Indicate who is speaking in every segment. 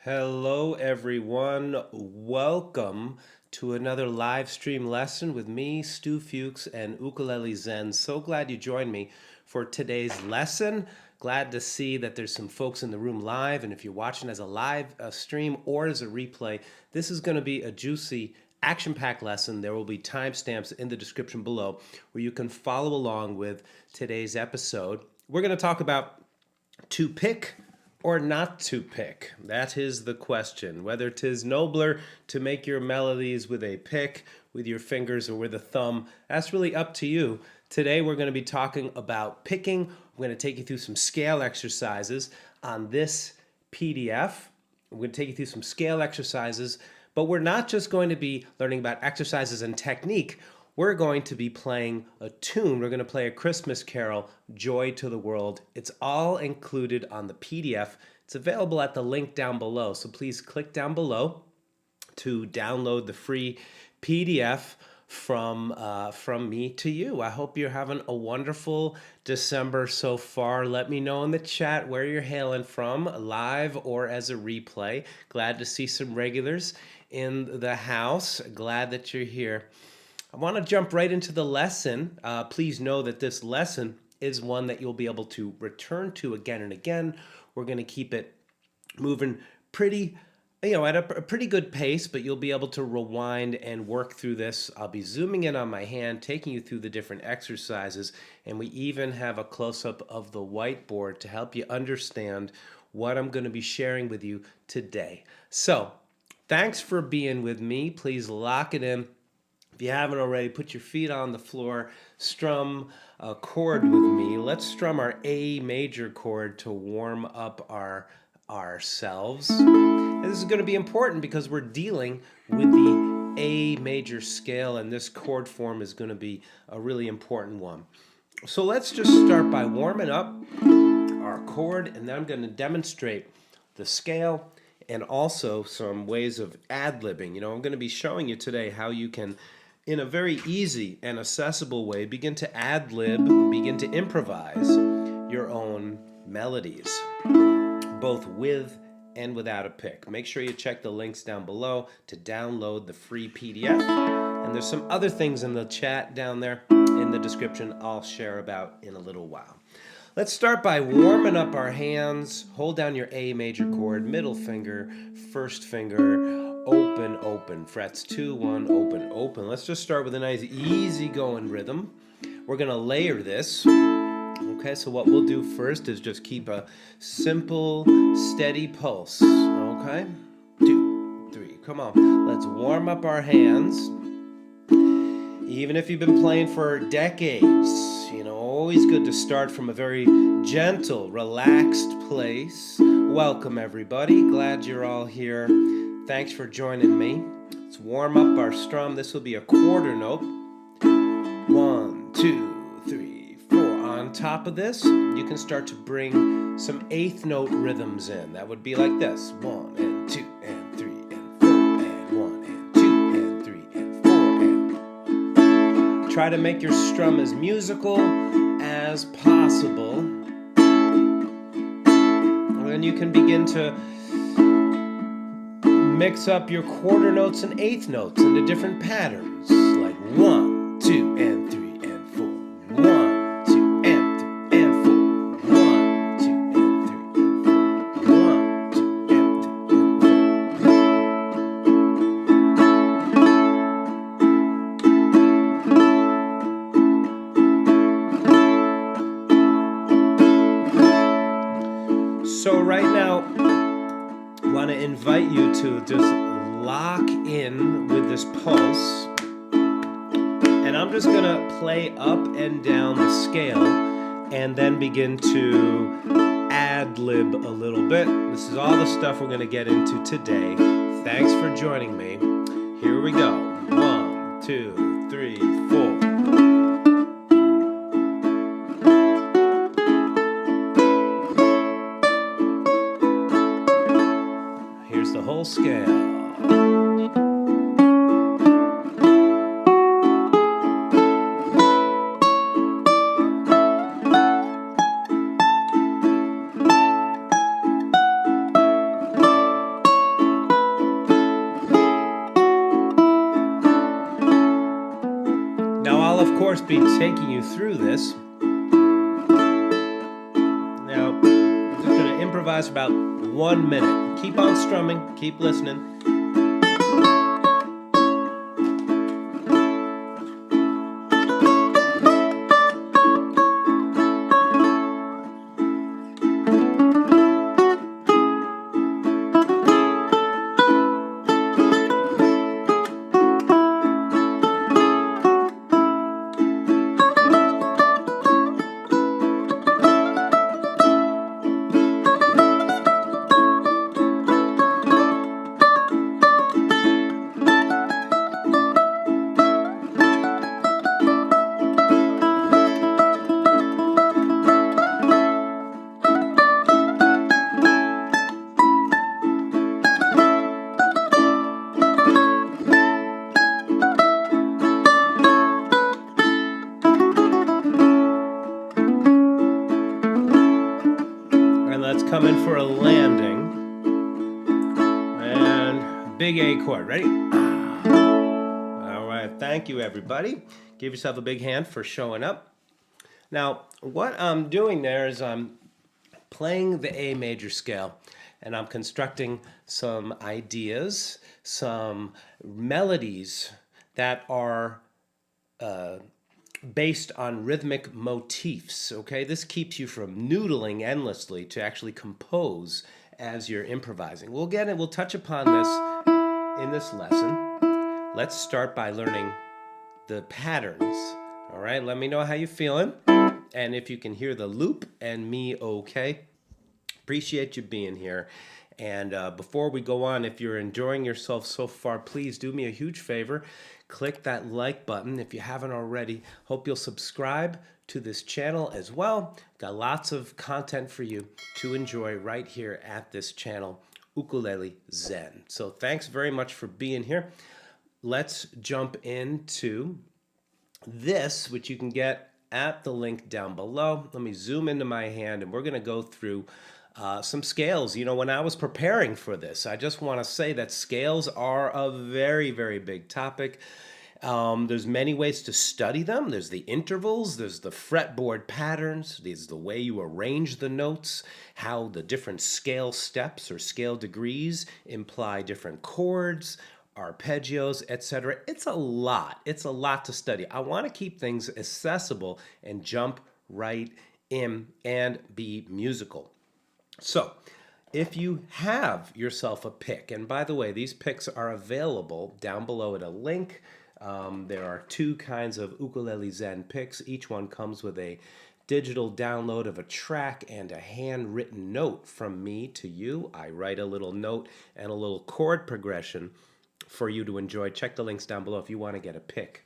Speaker 1: Hello, everyone. Welcome to another live stream lesson with me, Stu Fuchs, and Ukulele Zen. So glad you joined me for today's lesson. Glad to see that there's some folks in the room live, and if you're watching as a live stream or as a replay, this is going to be a juicy, action-packed lesson. There will be timestamps in the description below where you can follow along with today's episode. We're going to talk about to pick or not to pick? That is the question. Whether 'tis nobler to make your melodies with a pick, with your fingers, or with a thumb, that's really up to you. Today we're going to be talking about picking. We're going to take you through some scale exercises on this PDF. We're going to take you through some scale exercises, but we're not just going to be learning about exercises and technique. We're going to be playing a tune. We're going to play a Christmas carol, Joy to the World. It's all included on the PDF. It's available at the link down below. So please click down below to download the free PDF from me to you. I hope you're having a wonderful December so far. Let me know in the chat where you're hailing from, live or as a replay. Glad to see some regulars in the house. Glad that you're here. I want to jump right into the lesson. Please know that this lesson is one that you'll be able to return to again and again. We're going to keep it moving pretty, at a pretty good pace, but you'll be able to rewind and work through this. I'll be zooming in on my hand, taking you through the different exercises, and we even have a close-up of the whiteboard to help you understand what I'm going to be sharing with you today. So, thanks for being with me. Please lock it in. If you haven't already, put your feet on the floor, strum a chord with me. Let's strum our A major chord to warm up ourselves. And this is going to be important because we're dealing with the A major scale, and this chord form is going to be a really important one. So let's just start by warming up our chord, and then I'm going to demonstrate the scale and also some ways of ad-libbing. I'm going to be showing you today how you can, in a very easy and accessible way, begin to ad-lib, begin to improvise your own melodies, both with and without a pick. Make sure you check the links down below to download the free PDF. And there's some other things in the chat down there in the description I'll share about in a little while. Let's start by warming up our hands. Hold down your A major chord, middle finger, first finger, open, open, frets 2, 1, open, open. Let's just start with a nice easy going rhythm. We're going to layer this. Okay, so what we'll do first is just keep a simple, steady pulse. Okay, 2, 3, come on. Let's warm up our hands. Even if you've been playing for decades, always good to start from a very gentle, relaxed place. Welcome, everybody. Glad you're all here. Thanks for joining me. Let's warm up our strum. This will be a quarter note. 1, 2, 3, 4. On top of this, you can start to bring some eighth note rhythms in. That would be like this. 1 and 2 and 3 and 4 and 1 and 2 and 3 and 4 and. Try to make your strum as musical as possible. And then you can begin to mix up your quarter notes and eighth notes into different patterns, like 1, 2, and 3, and 4. 1, 2, and 3, and 4. 1, 2, and 3, and 4. 1, 2, and 3, and 4. So right now, I want to invite you to just lock in with this pulse, and I'm just going to play up and down the scale and then begin to ad-lib a little bit. This is all the stuff we're going to get into today. Thanks for joining me. Here we go. 1, 2, 3, 4. The whole scale. be taking you through this. Now, I'm just going to improvise for about 1 minute. Keep on strumming, keep listening. Coming for a landing, and big A chord. Ready? All right, thank you everybody. Give yourself a big hand for showing up. Now, what I'm doing there is I'm playing the A major scale, and I'm constructing some ideas, some melodies that are based on rhythmic motifs, okay? This keeps you from noodling endlessly to actually compose as you're improvising. We'll touch upon this in this lesson. Let's start by learning the patterns, all right? Let me know how you're feeling, and if you can hear the loop and me okay. Appreciate you being here. And before we go on, if you're enjoying yourself so far, please do me a huge favor. Click that like button if you haven't already. Hope you'll subscribe to this channel as well. Got lots of content for you to enjoy right here at this channel, Ukulele Zen. So thanks very much for being here. Let's jump into this, which you can get at the link down below. Let me zoom into my hand, and we're going to go through some scales. You know, when I was preparing for this, I just want to say that scales are a very, very big topic. There's many ways to study them. There's the intervals, there's the fretboard patterns, there's the way you arrange the notes, how the different scale steps or scale degrees imply different chords, arpeggios, etc. It's a lot. It's a lot to study. I want to keep things accessible and jump right in and be musical. So, if you have yourself a pick, and by the way, these picks are available down below at a link. There are 2 kinds of Ukulele Zen Picks. Each one comes with a digital download of a track and a handwritten note from me to you. I write a little note and a little chord progression for you to enjoy. Check the links down below if you want to get a pick.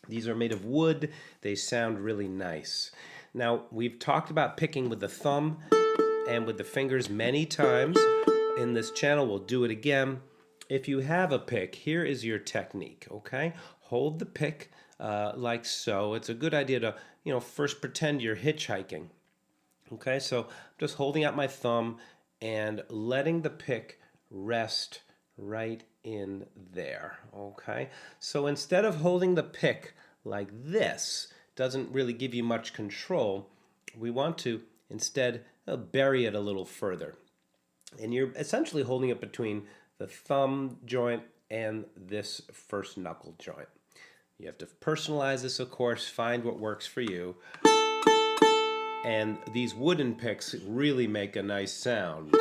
Speaker 1: These are made of wood. They sound really nice. Now, we've talked about picking with the thumb and with the fingers many times in this channel. We'll do it again. If you have a pick, here is your technique, okay? Hold the pick like so. It's a good idea to, first pretend you're hitchhiking. Okay, so I'm just holding out my thumb and letting the pick rest right in there, okay? So instead of holding the pick like this, doesn't really give you much control, we want to instead bury it a little further. And you're essentially holding it between the thumb joint and this first knuckle joint. You have to personalize this, of course, find what works for you. And these wooden picks really make a nice sound.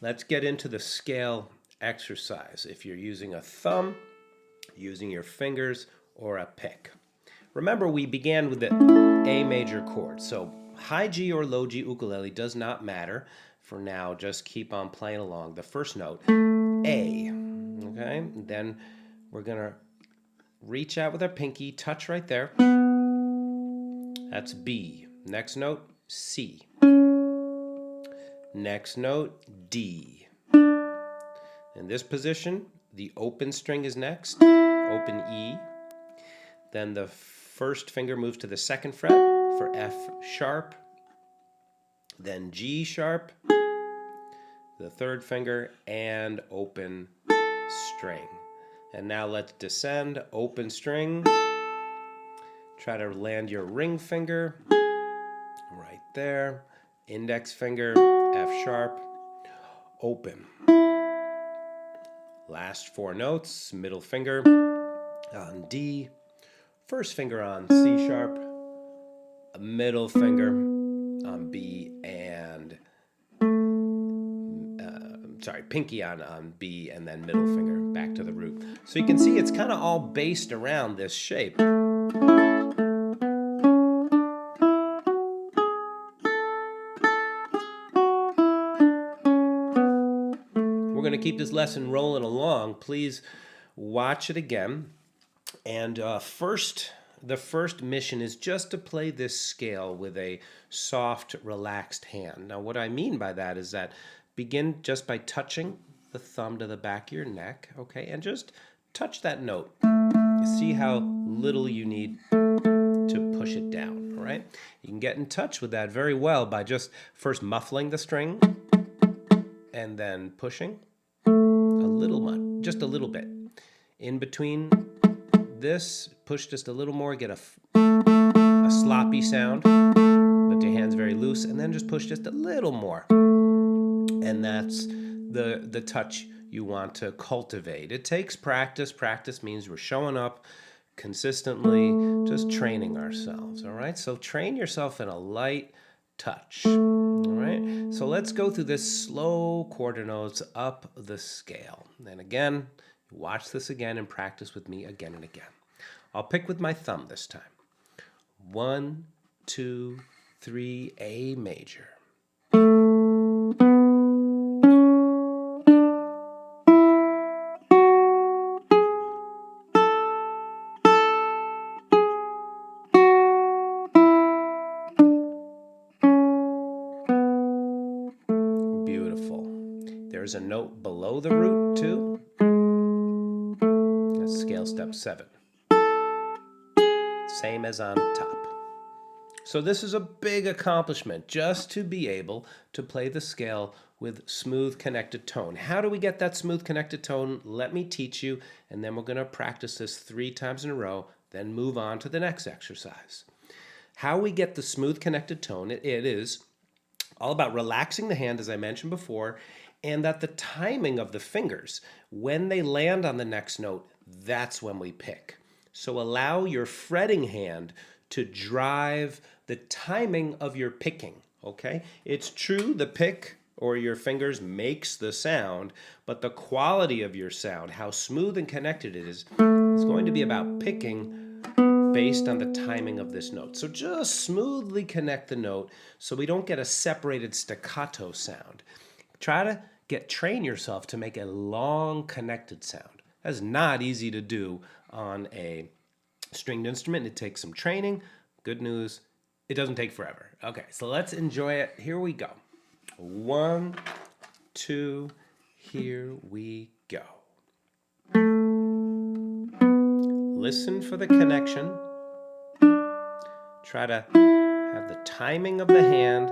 Speaker 1: Let's get into the scale exercise. If you're using a thumb, using your fingers, or a pick. Remember, we began with the A major chord. So high G or low G ukulele does not matter. For now, just keep on playing along. The first note, A. Okay? Then we're going to reach out with our pinky, touch right there. That's B. Next note, C. Next note, D. In this position, the open string is next, open E. Then the first finger moves to the second fret for F sharp. then G sharp, the third finger, and open string. And now let's descend, open string. Try to land your ring finger right there. Index finger, F sharp, open. Last four notes, middle finger on D, first finger on C sharp, a middle finger on B, and pinky on B, and then middle finger back to the root. So you can see it's kind of all based around this shape. We're going to keep this lesson rolling along. Please watch it again. And the first mission is just to play this scale with a soft, relaxed hand. Now, what I mean by that is that begin just by touching the thumb to the back of your neck, okay? And just touch that note. See how little you need to push it down, all right? You can get in touch with that very well by just first muffling the string and then pushing just a little bit. In between this, push just a little more, get a sloppy sound, but your hands very loose, and then just push just a little more. And that's the touch you want to cultivate. It takes practice. Practice means we're showing up consistently, just training ourselves, all right? So train yourself in a light touch, all right? So let's go through this slow quarter notes up the scale. And again, watch this again and practice with me again and again. I'll pick with my thumb this time. 1, 2, 3, A major. Beautiful. There's a note below the root too. That's scale step 7. Same as on top. So this is a big accomplishment, just to be able to play the scale with smooth connected tone. How do we get that smooth connected tone? Let me teach you, and then we're going to practice this 3 times in a row, then move on to the next exercise. How we get the smooth connected tone, it is all about relaxing the hand, as I mentioned before, and that the timing of the fingers, when they land on the next note, that's when we pick. So allow your fretting hand to drive the timing of your picking, okay? It's true the pick or your fingers makes the sound, but the quality of your sound, how smooth and connected it is going to be about picking based on the timing of this note. So just smoothly connect the note so we don't get a separated staccato sound. Try to train yourself to make a long connected sound. That's not easy to do on a stringed instrument. It takes some training. Good news, it doesn't take forever. Okay, so let's enjoy it. Here we go. 1, 2, here we go. Listen for the connection. Try to have the timing of the hand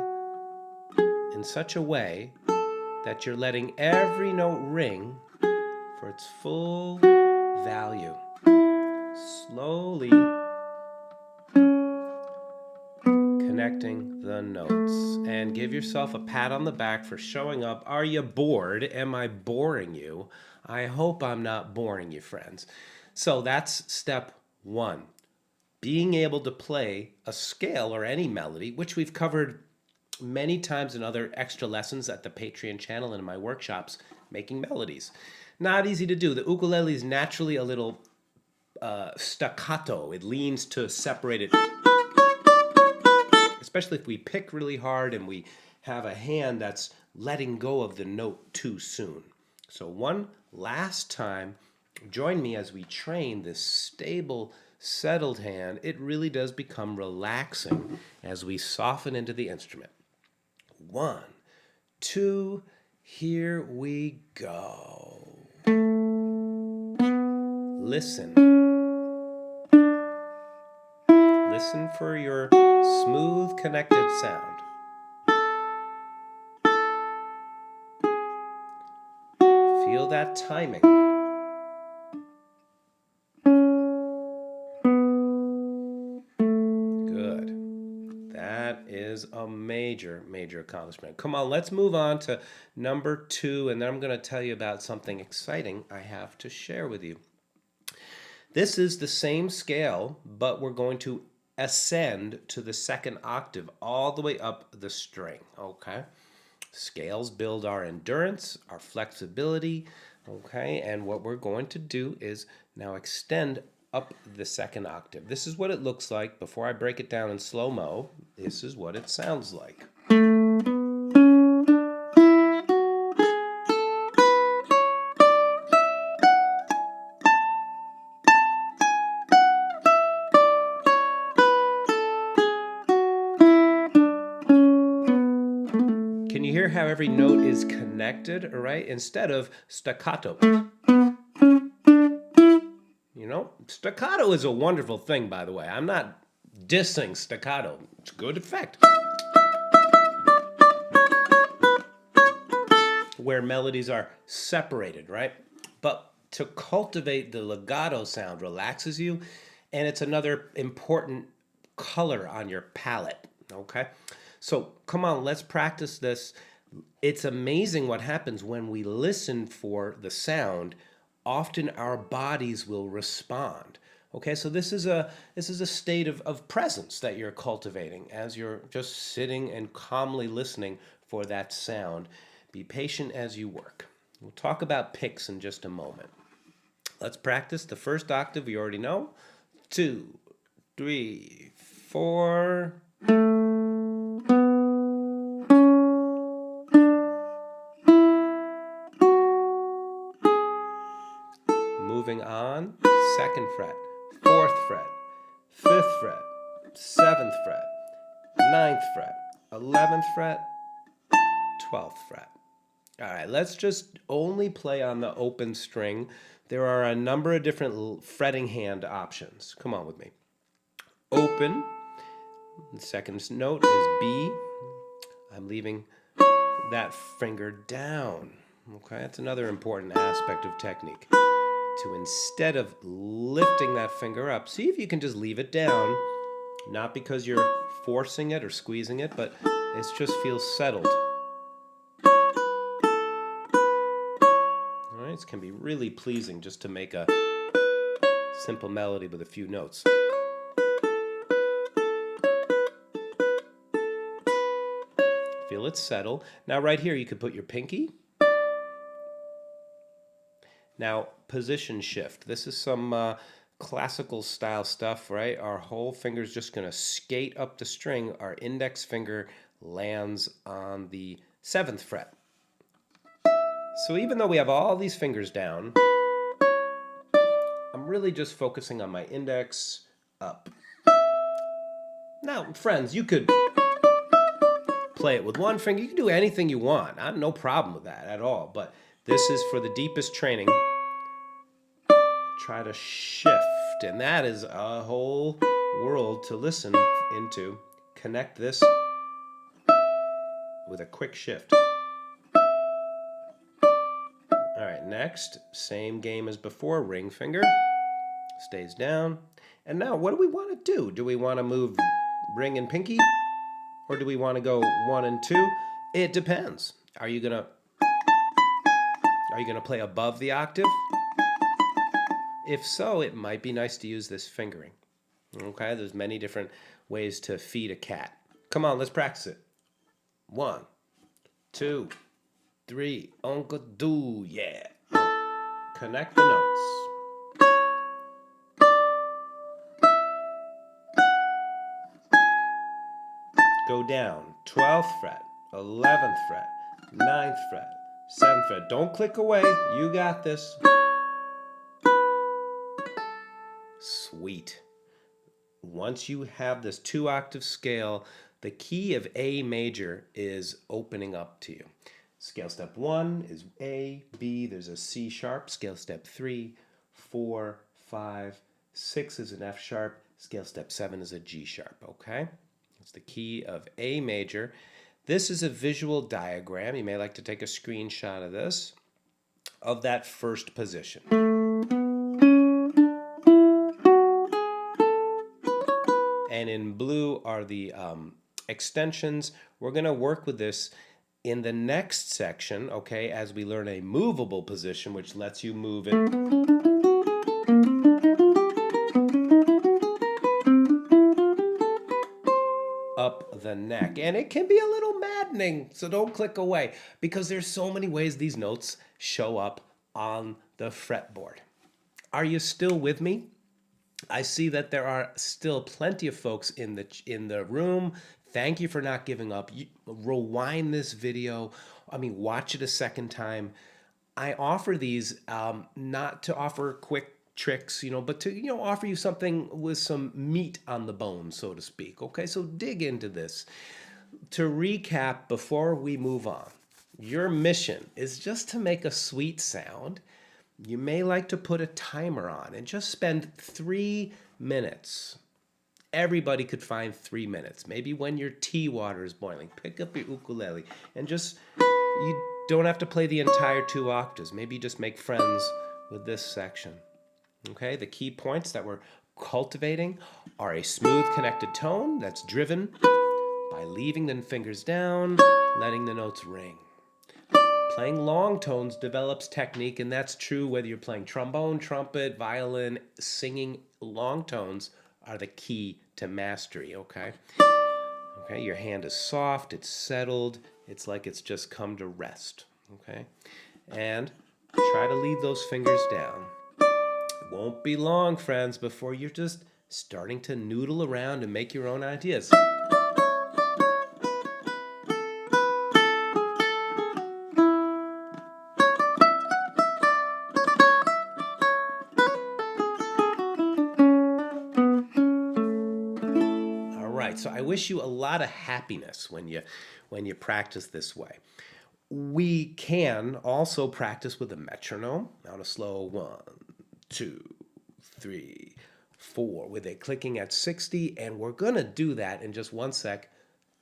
Speaker 1: in such a way that you're letting every note ring for its full value. Slowly connecting the notes. And give yourself a pat on the back for showing up. Are you bored? Am I boring you? I hope I'm not boring you, friends. So that's step 1. Being able to play a scale or any melody, which we've covered many times in other extra lessons at the Patreon channel and in my workshops, making melodies. Not easy to do. The ukulele is naturally a little staccato. It leans to separate it, especially if we pick really hard and we have a hand that's letting go of the note too soon. So one last time, join me as we train this stable, settled hand. It really does become relaxing as we soften into the instrument. 1, 2, here we go. Listen. Listen for your smooth connected sound. Feel that timing. Good. That is a major, major accomplishment. Come on, let's move on to number 2, and then I'm going to tell you about something exciting I have to share with you. This is the same scale, but we're going to ascend to the second octave all the way up the string, okay? Scales build our endurance, our flexibility, okay? And what we're going to do is now extend up the second octave. This is what it looks like. Before I break it down in slow-mo, this is what it sounds like. Can you hear how every note is connected, all right? Instead of staccato. You know, staccato is a wonderful thing, by the way. I'm not dissing staccato. It's a good effect. Where melodies are separated, right? But to cultivate the legato sound relaxes you, and it's another important color on your palette, okay? So come on, let's practice this. It's amazing what happens when we listen for the sound. Often our bodies will respond. Okay, so this is a state of presence that you're cultivating as you're just sitting and calmly listening for that sound. Be patient as you work. We'll talk about picks in just a moment. Let's practice the first octave you already know. 2, 3, 4. Moving on, 2nd fret, 4th fret, 5th fret, 7th fret, 9th fret, 11th fret, 12th fret. All right, let's just only play on the open string. There are a number of different fretting hand options. Come on with me. Open, the second note is B. I'm leaving that finger down. Okay, that's another important aspect of technique. To instead of lifting that finger up, see if you can just leave it down. Not because you're forcing it or squeezing it, but it just feels settled. All right, it can be really pleasing just to make a simple melody with a few notes. Feel it settle. Now right here you could put your pinky. Now, position shift. This is some classical style stuff, right? Our whole finger's just going to skate up the string. Our index finger lands on the 7th fret. So even though we have all these fingers down, I'm really just focusing on my index up. Now, friends, you could play it with one finger. You can do anything you want. I have no problem with that at all. But this is for the deepest training. Try to shift, and that is a whole world to listen into. Connect this with a quick shift. All right, next, same game as before, ring finger, stays down. And now, what do we want to do? Do we want to move ring and pinky? Or do we want to go 1 and 2? It depends. Are you gonna play above the octave? If so, it might be nice to use this fingering. Okay, there's many different ways to feed a cat. Come on, let's practice it. 1, 2, 3, uncle do, yeah. Connect the notes. Go down, 12th fret, 11th fret, 9th fret, 7th fret. Don't click away, you got this. Sweet. Once you have this 2-octave scale, the key of A major is opening up to you. Scale step 1 is A, B, there's a C sharp. Scale step 3, 4, 5, 6 is an F sharp. Scale step 7 is a G sharp, okay? It's the key of A major. This is a visual diagram. You may like to take a screenshot of this. of that first position. And in blue are the extensions. We're going to work with this in the next section, okay, as we learn a movable position, which lets you move it up the neck. And it can be a little maddening, so don't click away, because there's so many ways these notes show up on the fretboard. Are you still with me? I see that there are still plenty of folks in the room. Thank you for not giving up. Rewind this video. Watch it a second time. I offer these not to offer quick tricks, but to offer you something with some meat on the bone, so to speak. Okay, so dig into this. To recap, before we move on, your mission is just to make a sweet sound. You may like to put a timer on and just spend 3 minutes. Everybody could find 3 minutes. Maybe when your tea water is boiling, pick up your ukulele and you don't have to play the entire 2 octaves. Maybe just make friends with this section. Okay, the key points that we're cultivating are a smooth connected tone that's driven by leaving the fingers down, letting the notes ring. Playing long tones develops technique, and that's true whether you're playing trombone, trumpet, violin. Singing long tones are the key to mastery, okay? Okay, your hand is soft, it's settled, it's like it's just come to rest, okay? And try to leave those fingers down. It won't be long, friends, before you're just starting to noodle around and make your own ideas. So I wish you a lot of happiness when you practice this way. We can also practice with a metronome on a slow 1, 2, 3, 4 with it clicking at 60, and we're gonna do that in just 1 sec.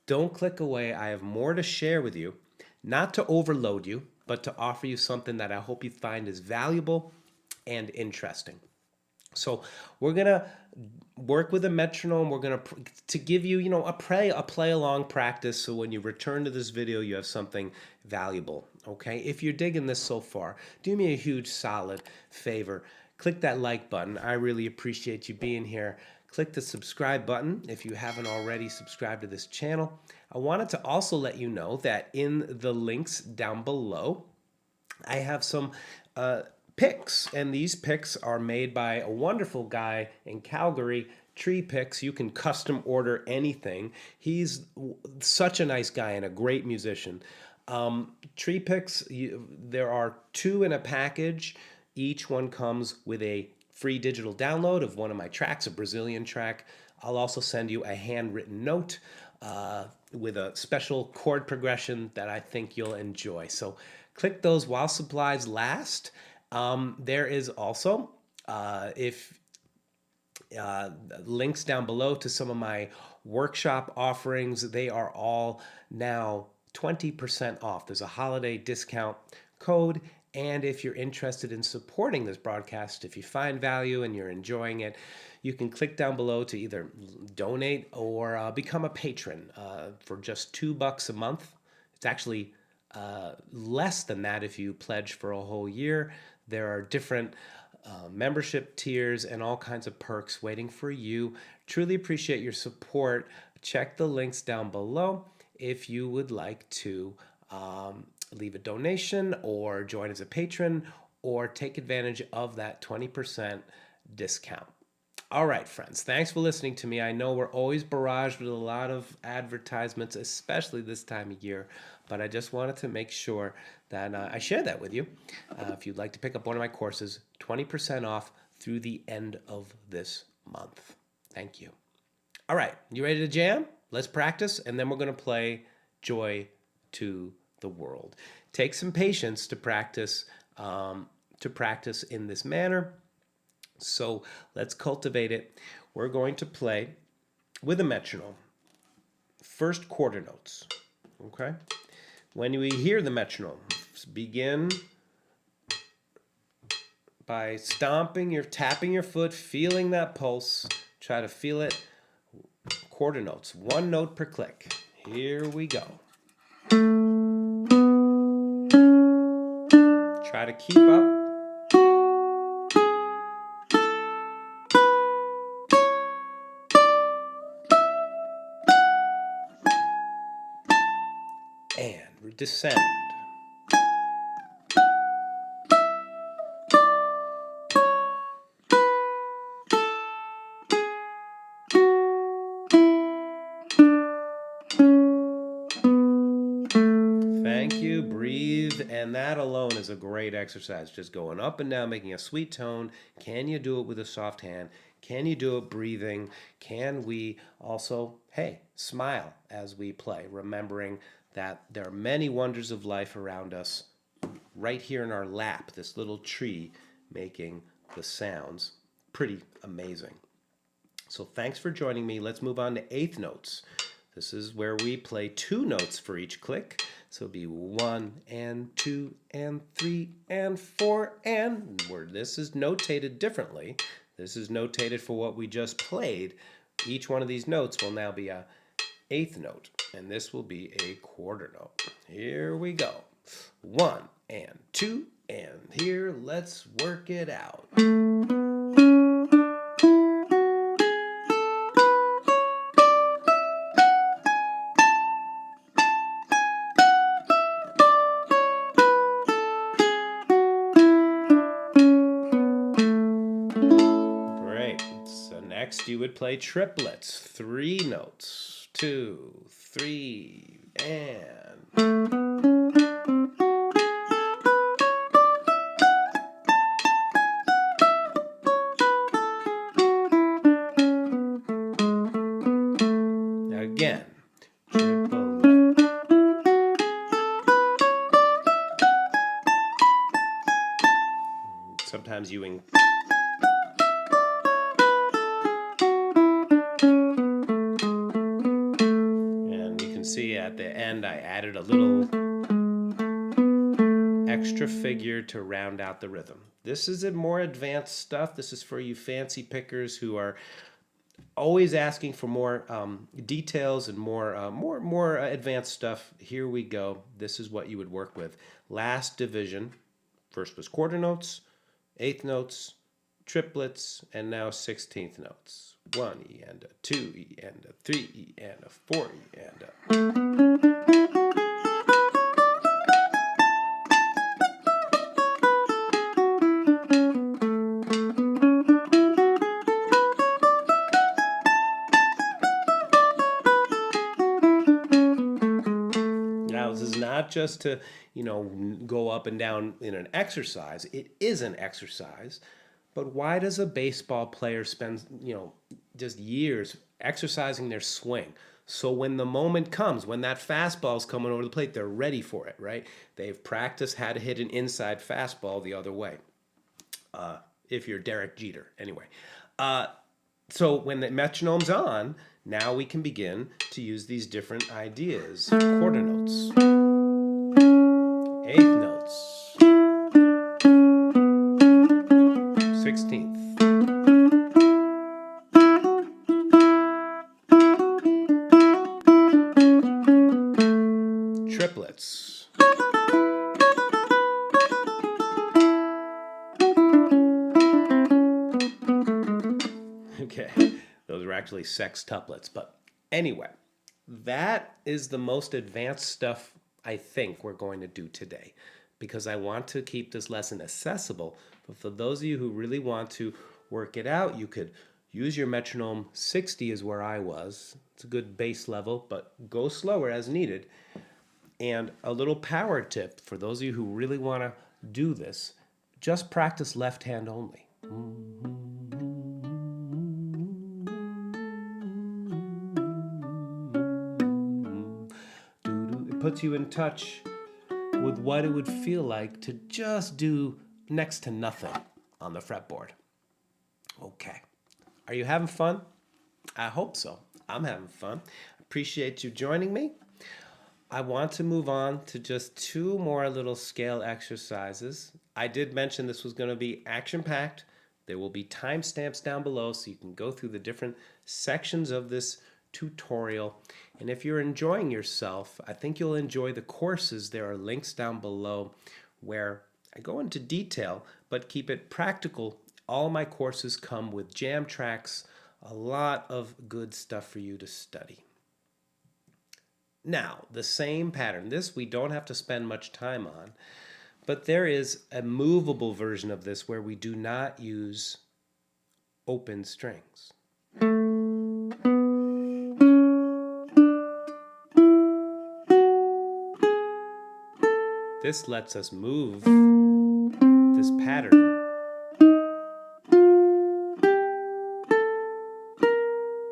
Speaker 1: Don't click away. I have more to share with you, not to overload you, but to offer you something that I hope you find is valuable and interesting. So we're gonna work with a metronome. We're gonna to give you, a play along practice. So when you return to this video, you have something valuable. Okay. If you're digging this so far, do me a huge solid favor. Click that like button. I really appreciate you being here. Click the subscribe button if you haven't already subscribed to this channel. I wanted to also let you know that in the links down below, I have some picks, and these picks are made by a wonderful guy in Calgary, Triplets. You can custom order anything. He's such a nice guy and a great musician. Triplets, there are 2 in a package. Each one comes with a free digital download of one of my tracks, a Brazilian track. I'll also send you a handwritten note with a special chord progression that I think you'll enjoy. So click those while supplies last. There is also, links down below to some of my workshop offerings. They are all now 20% off. There's a holiday discount code. And if you're interested in supporting this broadcast, if you find value and you're enjoying it, you can click down below to either donate or become a patron for just $2 a month. It's actually less than that if you pledge for a whole year. There are different membership tiers and all kinds of perks waiting for you. Truly appreciate your support. Check the links down below if you would like to leave a donation or join as a patron or take advantage of that 20% discount. All right, friends, thanks for listening to me. I know we're always barraged with a lot of advertisements, especially this time of year, but I just wanted to make sure that I share that with you. If you'd like to pick up one of my courses, 20% off through the end of this month. Thank you. All right, you ready to jam? Let's practice, and then we're going to play Joy to the World. Take some patience to practice in this manner. So let's cultivate it. We're going to play with a metronome. First quarter notes, okay? When we hear the metronome, begin by stomping, tapping your foot, feeling that pulse. Try to feel it. Quarter notes, 1 note per click. Here we go. Try to keep up. And descend. Thank you. Breathe. And that alone is a great exercise. Just going up and down, making a sweet tone. Can you do it with a soft hand? Can you do it breathing? Can we also, hey, smile as we play, remembering that there are many wonders of life around us right here in our lap, this little tree making the sounds. Pretty amazing. So thanks for joining me. Let's move on to eighth notes. This is where we play 2 notes for each click. So it'll be 1 and 2 and 3 and 4 and where this is notated differently. This is notated for what we just played. Each one of these notes will now be a 8th note, and this will be a quarter note. Here we go. 1 and 2 and here, let's work it out. Next, you would play triplets, 3 notes, 2, 3, and... Again, triplet. Sometimes you see at the end I added a little extra figure to round out the rhythm. This is a more advanced stuff. This is for you fancy pickers who are always asking for more details and more advanced stuff. Here we go. This is what you would work with. Last division. First was quarter notes, 8th notes, triplets, and now 16th notes. 1 E and a 2 E and a 3 E and a 4 E and a... Now, this is not just to, go up and down in an exercise. It is an exercise. But why does a baseball player spend, just years exercising their swing? So when the moment comes, when that fastball is coming over the plate, they're ready for it, right? They've practiced how to hit an inside fastball the other way. If you're Derek Jeter, anyway. So when the metronome's on, now we can begin to use these different ideas. Quarter notes, 8th notes, 16th. Triplets. Okay, those are actually sextuplets, but anyway, that is the most advanced stuff I think we're going to do today, because I want to keep this lesson accessible. But for those of you who really want to work it out, you could use your metronome. 60 is where I was. It's a good base level, but go slower as needed. And a little power tip for those of you who really want to do this, just practice left hand only. It puts you in touch with what it would feel like to just do next to nothing on the fretboard. Okay. Are you having fun? I hope so. I'm having fun. Appreciate you joining me. I want to move on to just two more little scale exercises. I did mention this was going to be action-packed. There will be timestamps down below so you can go through the different sections of this tutorial. And if you're enjoying yourself, I think you'll enjoy the courses. There are links down below where I go into detail, but keep it practical. All my courses come with jam tracks, a lot of good stuff for you to study. Now, the same pattern. This we don't have to spend much time on, but there is a movable version of this where we do not use open strings. This lets us move this pattern.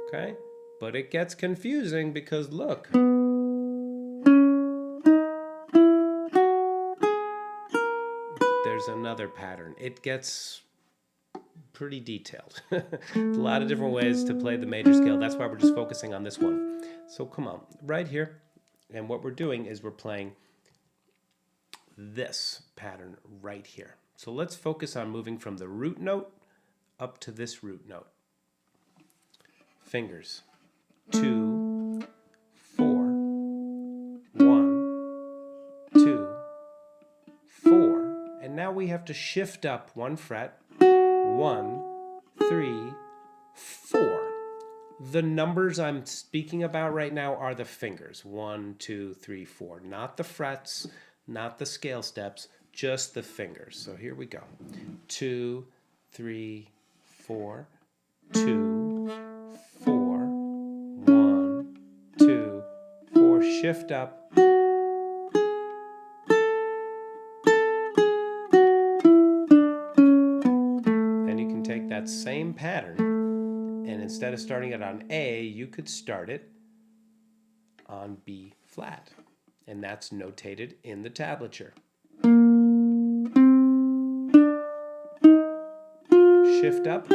Speaker 1: Okay? But it gets confusing because look. There's another pattern. It gets pretty detailed. A lot of different ways to play the major scale. That's why we're just focusing on this one. So come on, right here. And what we're doing is we're playing this pattern right here. So let's focus on moving from the root note up to this root note. Fingers. 2, 4, 1, 2, 4. And now we have to shift up one fret. 1, 3, 4. The numbers I'm speaking about right now are the fingers. 1, 2, 3, 4. Not the frets, not the scale steps, just the fingers. So here we go. 2, 3, 4, 2, 4, 1, 2, 4. Shift up. That same pattern, and instead of starting it on A, you could start it on B flat, and that's notated in the tablature. Shift up.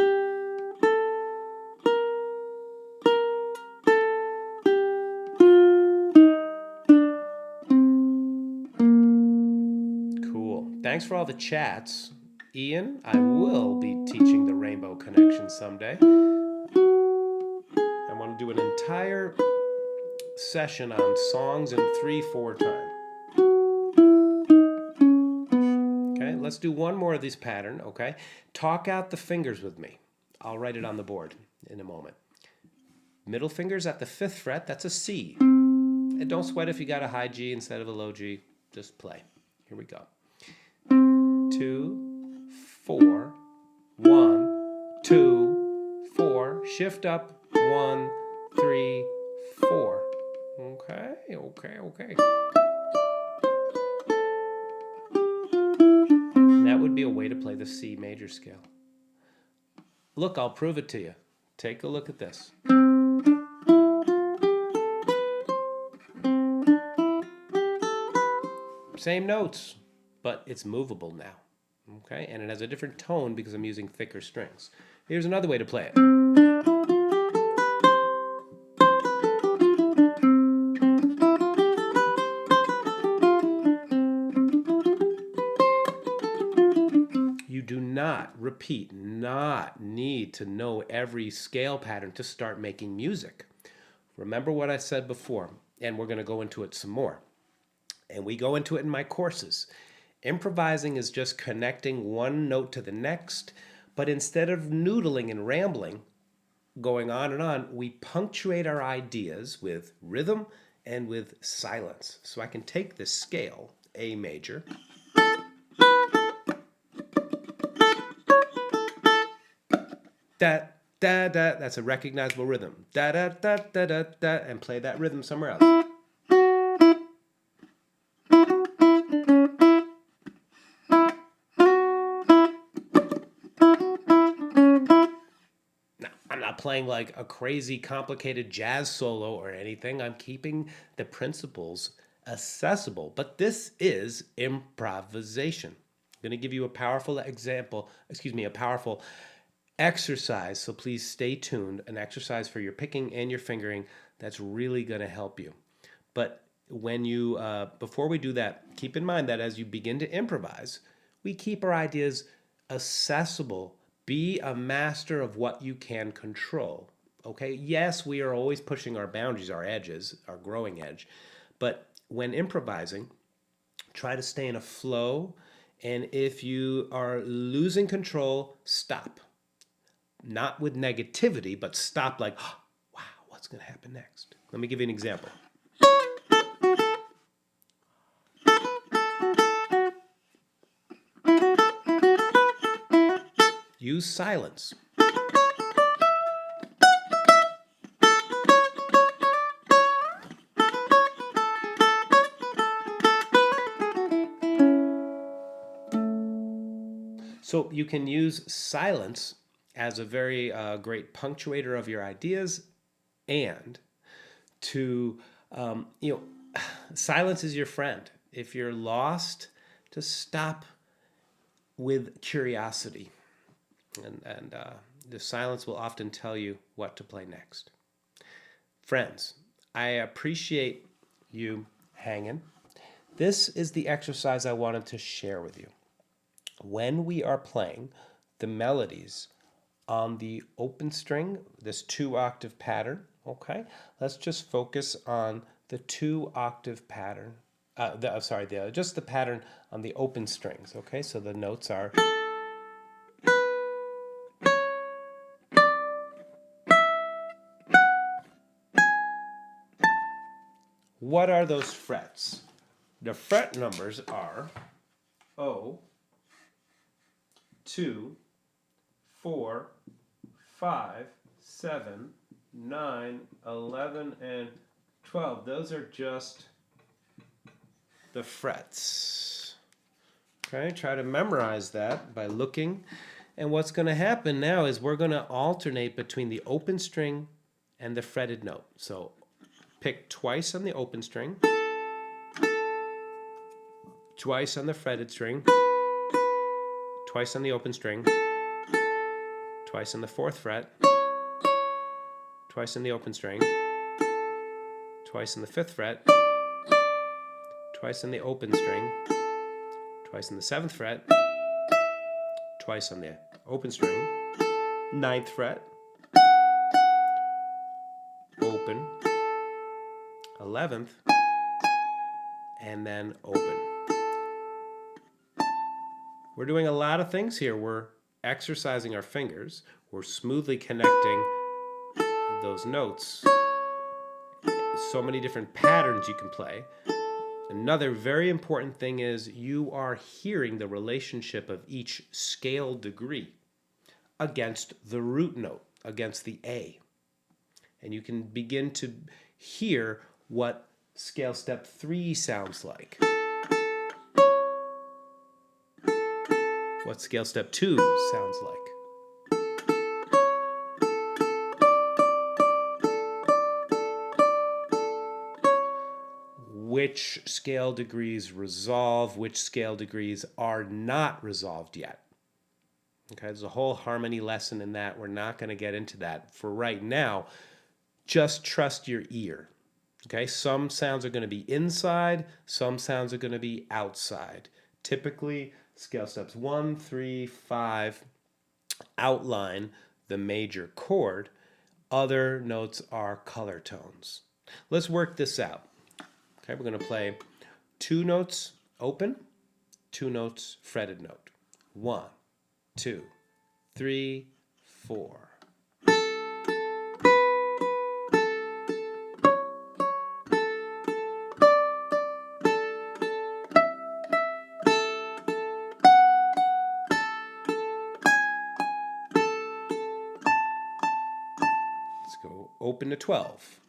Speaker 1: Cool. Thanks for all the chats. Ian, I will be teaching the rainbow connection someday. I want to do an entire session on songs in 3/4 time. Okay, let's do one more of this pattern, okay? Talk out the fingers with me. I'll write it on the board in a moment. Middle fingers at the 5th fret, that's a C. And don't sweat if you got a high G instead of a low G. Just play. Here we go. 2, 4, 1, 2, 4. Shift up. 1, 3, 4. Okay. And that would be a way to play the C major scale. Look, I'll prove it to you. Take a look at this. Same notes, but it's movable now. Okay, and it has a different tone because I'm using thicker strings. Here's another way to play it. You do not need to know every scale pattern to start making music. Remember what I said before, and we're going to go into it some more. And we go into it in my courses. Improvising is just connecting one note to the next, but instead of noodling and rambling, going on and on, we punctuate our ideas with rhythm and with silence. So I can take this scale, A major, da, da, da, that's a recognizable rhythm, da, da, da, da, da, da, and play that rhythm somewhere else. Playing like a crazy complicated jazz solo or anything. I'm keeping the principles accessible, but this is improvisation. I'm going to give you a powerful exercise, so please stay tuned. An exercise for your picking and your fingering that's really going to help you. But when you, before we do that, keep in mind that as you begin to improvise, we keep our ideas accessible. Be a master of what you can control. Okay? Yes, we are always pushing our boundaries, our edges, our growing edge. But when improvising, try to stay in a flow. And if you are losing control, stop. Not with negativity, but stop like, oh, wow, what's going to happen next? Let me give you an example. Use silence. So you can use silence as a very great punctuator of your ideas, and to, silence is your friend. If you're lost, just stop with curiosity. And the silence will often tell you what to play next. Friends, I appreciate you hanging. This is the exercise I wanted to share with you. When we are playing the melodies on the open string, this 2-octave pattern, okay? Let's just focus on the 2-octave pattern. Just the pattern on the open strings, okay? So the notes are... What are those frets? The fret numbers are 0, 2, 4, 5, 7, 9, 11, and 12. Those are just the frets. Okay, try to memorize that by looking. And what's going to happen now is we're going to alternate between the open string and the fretted note. So pick twice on the open string, twice on the fretted string, twice on the open string, twice on the 4th fret, twice on the open string, twice on the 5th fret, twice on the open string, twice on the 7th fret, twice on the open string, 9th fret, open, 11th, and then open. We're doing a lot of things here. We're exercising our fingers. We're smoothly connecting those notes. So many different patterns you can play. Another very important thing is you are hearing the relationship of each scale degree against the root note, against the A. And you can begin to hear what scale step 3 sounds like. What scale step 2 sounds like. Which scale degrees resolve, which scale degrees are not resolved yet. Okay, there's a whole harmony lesson in that. We're not going to get into that for right now. Just trust your ear. Okay, some sounds are going to be inside, some sounds are going to be outside. Typically, scale steps 1, 3, 5 outline the major chord. Other notes are color tones. Let's work this out. Okay, we're going to play 2 notes open, 2 notes fretted note. 1, 2, 3, 4. Let's go open to 12.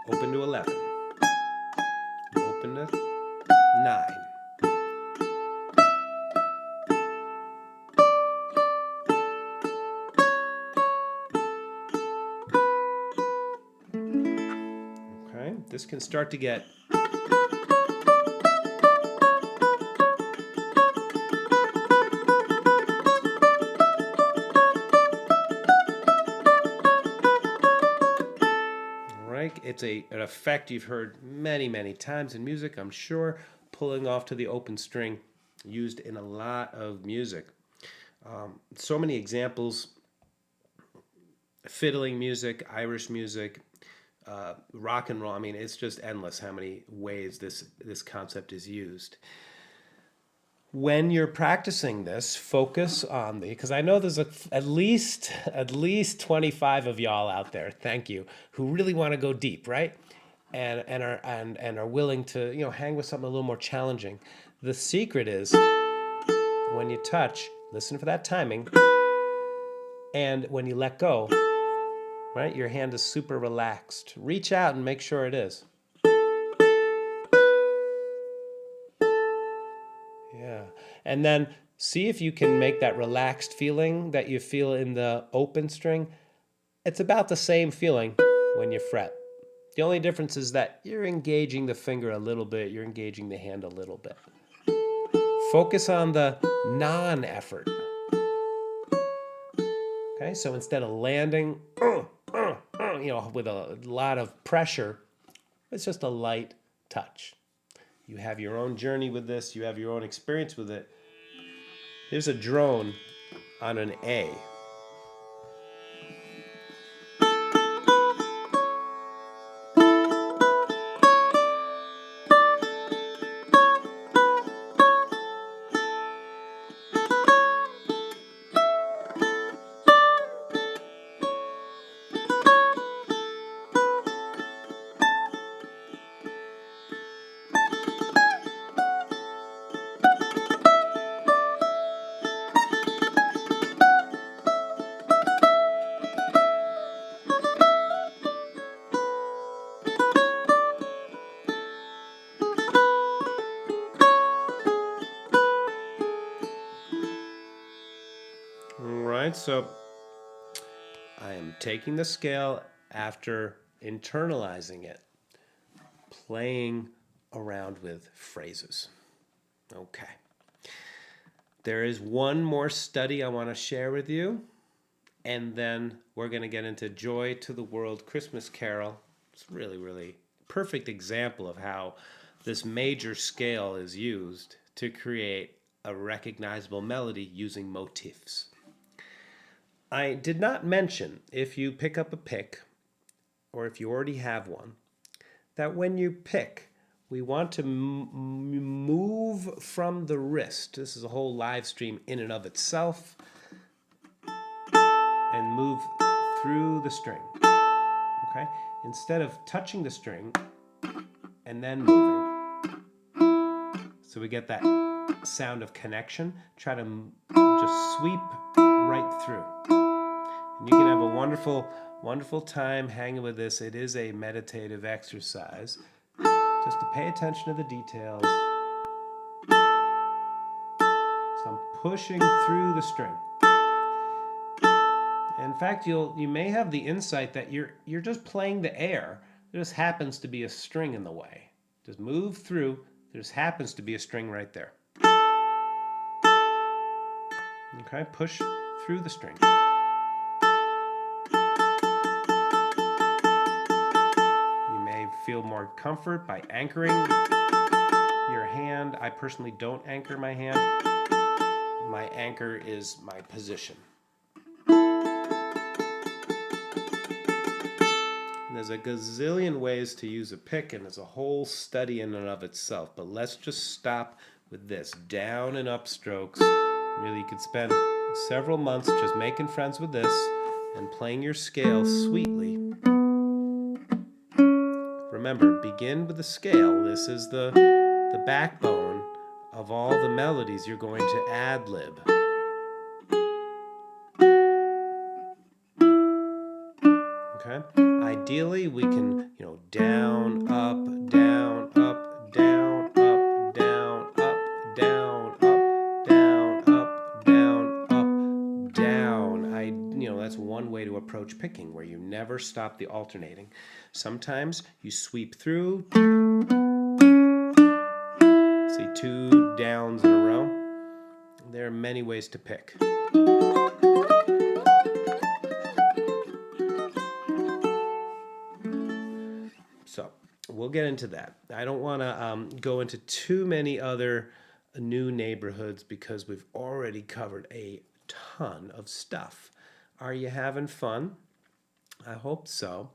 Speaker 1: Open to 11. Open to 9. Okay, this can start to get It's an effect you've heard many, many times in music, I'm sure. Pulling off to the open string, used in a lot of music. So many examples: fiddling music, Irish music, rock and roll. I mean, it's just endless how many ways this concept is used. When you're practicing this, focus on because I know there's at least 25 of y'all out there, thank you, who really want to go deep, right? And are willing to, hang with something a little more challenging. The secret is when you touch, listen for that timing, and when you let go, right, your hand is super relaxed. Reach out and make sure it is. Yeah. And then see if you can make that relaxed feeling that you feel in the open string. It's about the same feeling when you fret. The only difference is that you're engaging the finger a little bit, you're engaging the hand a little bit. Focus on the non-effort. Okay, so instead of landing, with a lot of pressure, it's just a light touch. You have your own journey with this, you have your own experience with it. There's a drone on an A. So I am taking the scale after internalizing it, playing around with phrases. Okay. There is one more study I want to share with you, and then we're going to get into Joy to the World Christmas Carol. It's really, really perfect example of how this major scale is used to create a recognizable melody using motifs. I did not mention, if you pick up a pick, or if you already have one, that when you pick, we want to move from the wrist. This is a whole live stream in and of itself, and move through the string. Okay? Instead of touching the string and then moving, so we get that sound of connection, try to just sweep right through. And you can have a wonderful, wonderful time hanging with this. It is a meditative exercise. Just to pay attention to the details. So I'm pushing through the string. In fact, you may have the insight that you're just playing the air. There just happens to be a string in the way. Just move through. There just happens to be a string right there. Okay, push through the string. Feel more comfort by anchoring your hand. I personally don't anchor my hand. My anchor is my position. And there's a gazillion ways to use a pick, and there's a whole study in and of itself. But let's just stop with this. Down and up strokes. Really, you could spend several months just making friends with this and playing your scale sweetly. Remember, begin with the scale. This is the backbone of all the melodies you're going to ad-lib. Okay? Ideally, we can, down, up, down, up, down, up, down, up, down, up, down, up, down, up, down. That's one way to approach picking, where you never stop the alternating. Sometimes you sweep through. See, 2 downs in a row. There are many ways to pick. we'll get into that. I don't want to go into too many other new neighborhoods because we've already covered a ton of stuff. Are you having fun? I hope so.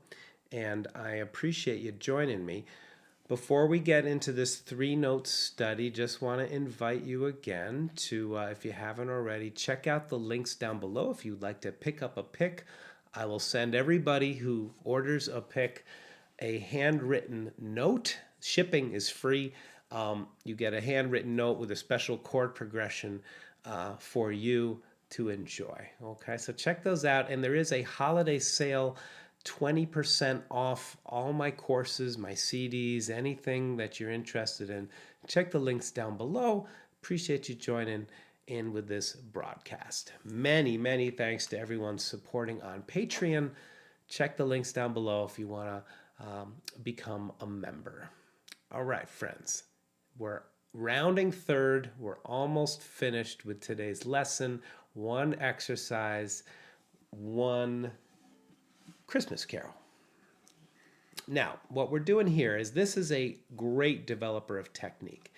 Speaker 1: And I appreciate you joining me. Before we get into this 3-note study, just want to invite you again to, if you haven't already, check out the links down below if you'd like to pick up a pick. I will send everybody who orders a pick a handwritten note. Shipping is free. You get a handwritten note with a special chord progression for you to enjoy. Okay, so check those out. And there is a holiday sale, 20% off all my courses, my CDs, anything that you're interested in. Check the links down below. Appreciate you joining in with this broadcast. Many, many thanks to everyone supporting on Patreon. Check the links down below if you want to become a member. All right, friends, we're rounding third. We're almost finished with today's lesson. One exercise, one Christmas carol. Now, what we're doing here is this is a great developer of technique.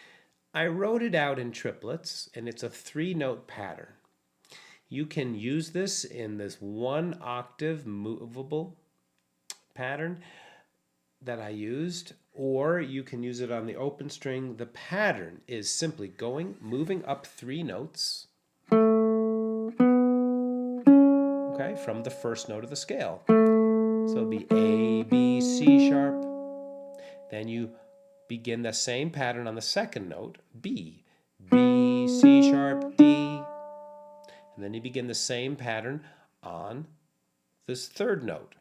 Speaker 1: I wrote it out in triplets, and it's a 3-note pattern. You can use this in this 1-octave movable pattern that I used, or you can use it on the open string. The pattern is simply moving up 3 notes, okay, from the first note of the scale. So it'll be A, B, C sharp. Then you begin the same pattern on the second note, B, B, C sharp, D. And then you begin the same pattern on this third note,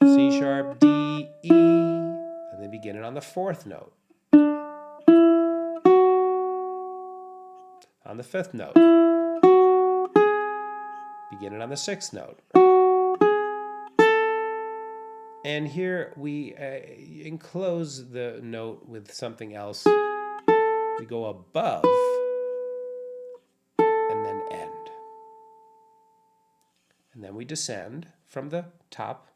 Speaker 1: C sharp, D, E. And then begin it on the fourth note. On the fifth note. Begin it on the sixth note. And here we enclose the note with something else. We go above and then end. And then we descend from the top.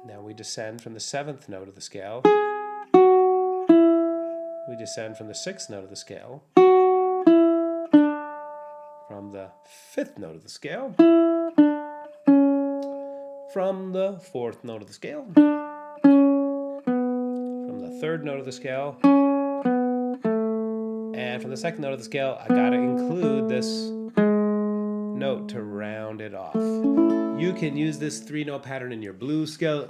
Speaker 1: And then we descend from the 7th note of the scale. We descend from the 6th note of the scale. From the 5th note of the scale. From the 4th note of the scale, from the 3rd note of the scale, and from the 2nd note of the scale, I gotta include this note to round it off. You can use this 3-note pattern in your blues scale.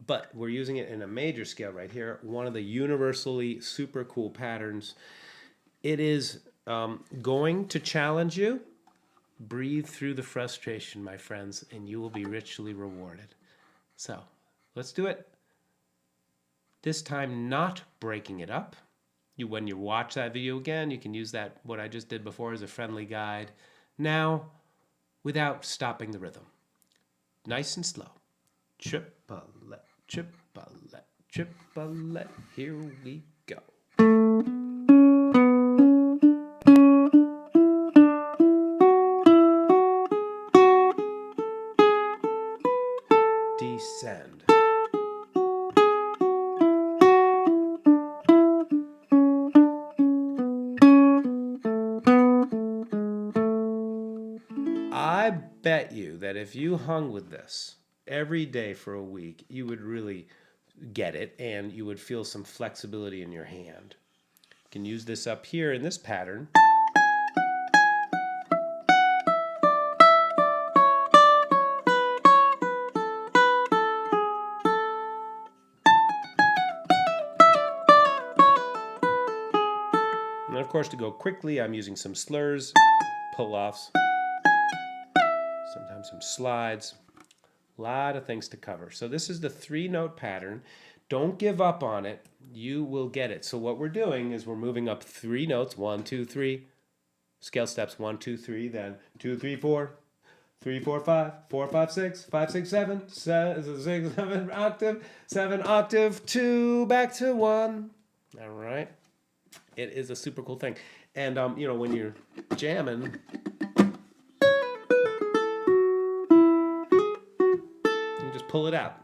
Speaker 1: But we're using it in a major scale right here, one of the universally super cool patterns. It is going to challenge you. Breathe through the frustration, my friends, and you will be richly rewarded. So let's do it. This time not breaking it up. When you watch that video again, you can use that, what I just did before, as a friendly guide. Now, without stopping the rhythm. Nice and slow. Triplet. Triplet, triplet, here we go. Descend. I bet you that if you hung with this every day for a week, you would really get it and you would feel some flexibility in your hand. You can use this up here in this pattern. And of course, to go quickly, I'm using some slurs, pull-offs, sometimes some slides. A lot of things to cover. So this is the 3-note pattern. Don't give up on it. You will get it. So what we're doing is we're moving up 3 notes. 1, 2, 3. Scale steps 1, 2, 3. Then 2, 3, 4. 3, 4, 5. 4, 5, 6. 5, 6, 7. 6, 7 octave. 7 octave. 2. Back to 1. All right. It is a super cool thing. And, when you're jamming, you just pull it out.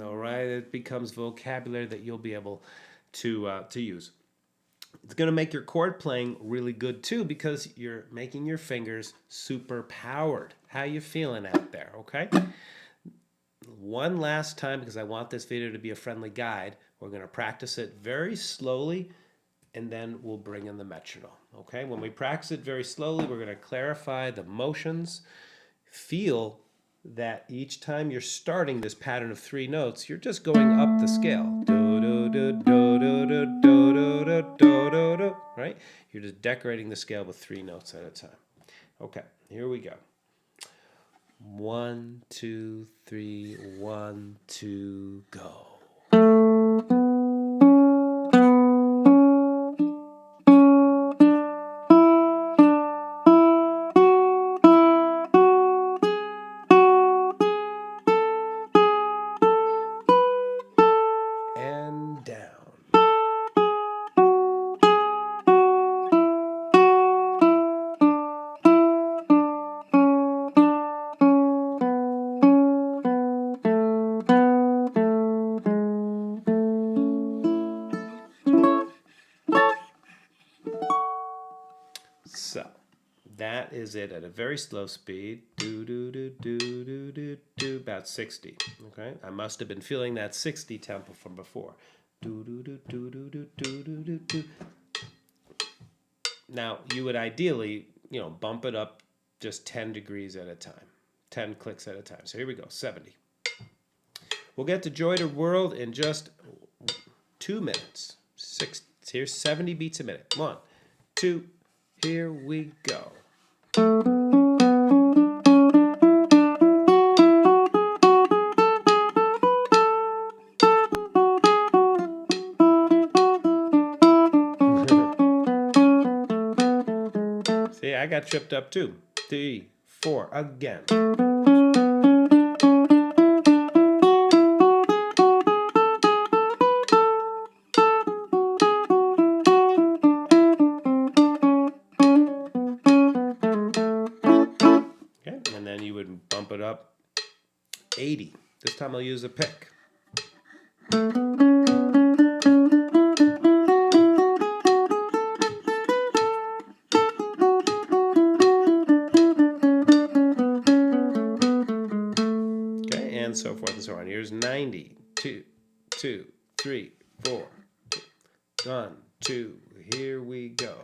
Speaker 1: All right. It becomes vocabulary that you'll be able to use. It's going to make your chord playing really good too because you're making your fingers super powered. How you feeling out there, okay? One last time, because I want this video to be a friendly guide, we're going to practice it very slowly, and then we'll bring in the metronome, okay? When we practice it very slowly, we're going to clarify the motions. Feel that each time you're starting this pattern of 3 notes, you're just going up the scale. Do, do, do, do, do, do, do, do, do, do, do, do, right? You're just decorating the scale with 3 notes at a time. Okay, here we go. 1, 2, 3, 1, 2, go. And down. So that is it at a very slow speed. Do, do, do, do, do, do, do, about 60. Okay, I must have been feeling that 60 tempo from before. Do, do, do, do, do, do, do, do, do, do. Now, you would ideally, bump it up just 10 degrees at a time, 10 clicks at a time. So here we go, 70. We'll get to Joy to World in just 2 minutes. Here's 70 beats a minute. 1, 2, here we go. See, I got tripped up too. 3, 4, again. Okay, and then you would bump it up 80. This time I'll use a pick. And so forth and so on. Here's 90. 2, 2, 3, 4. 1, 2. Here we go.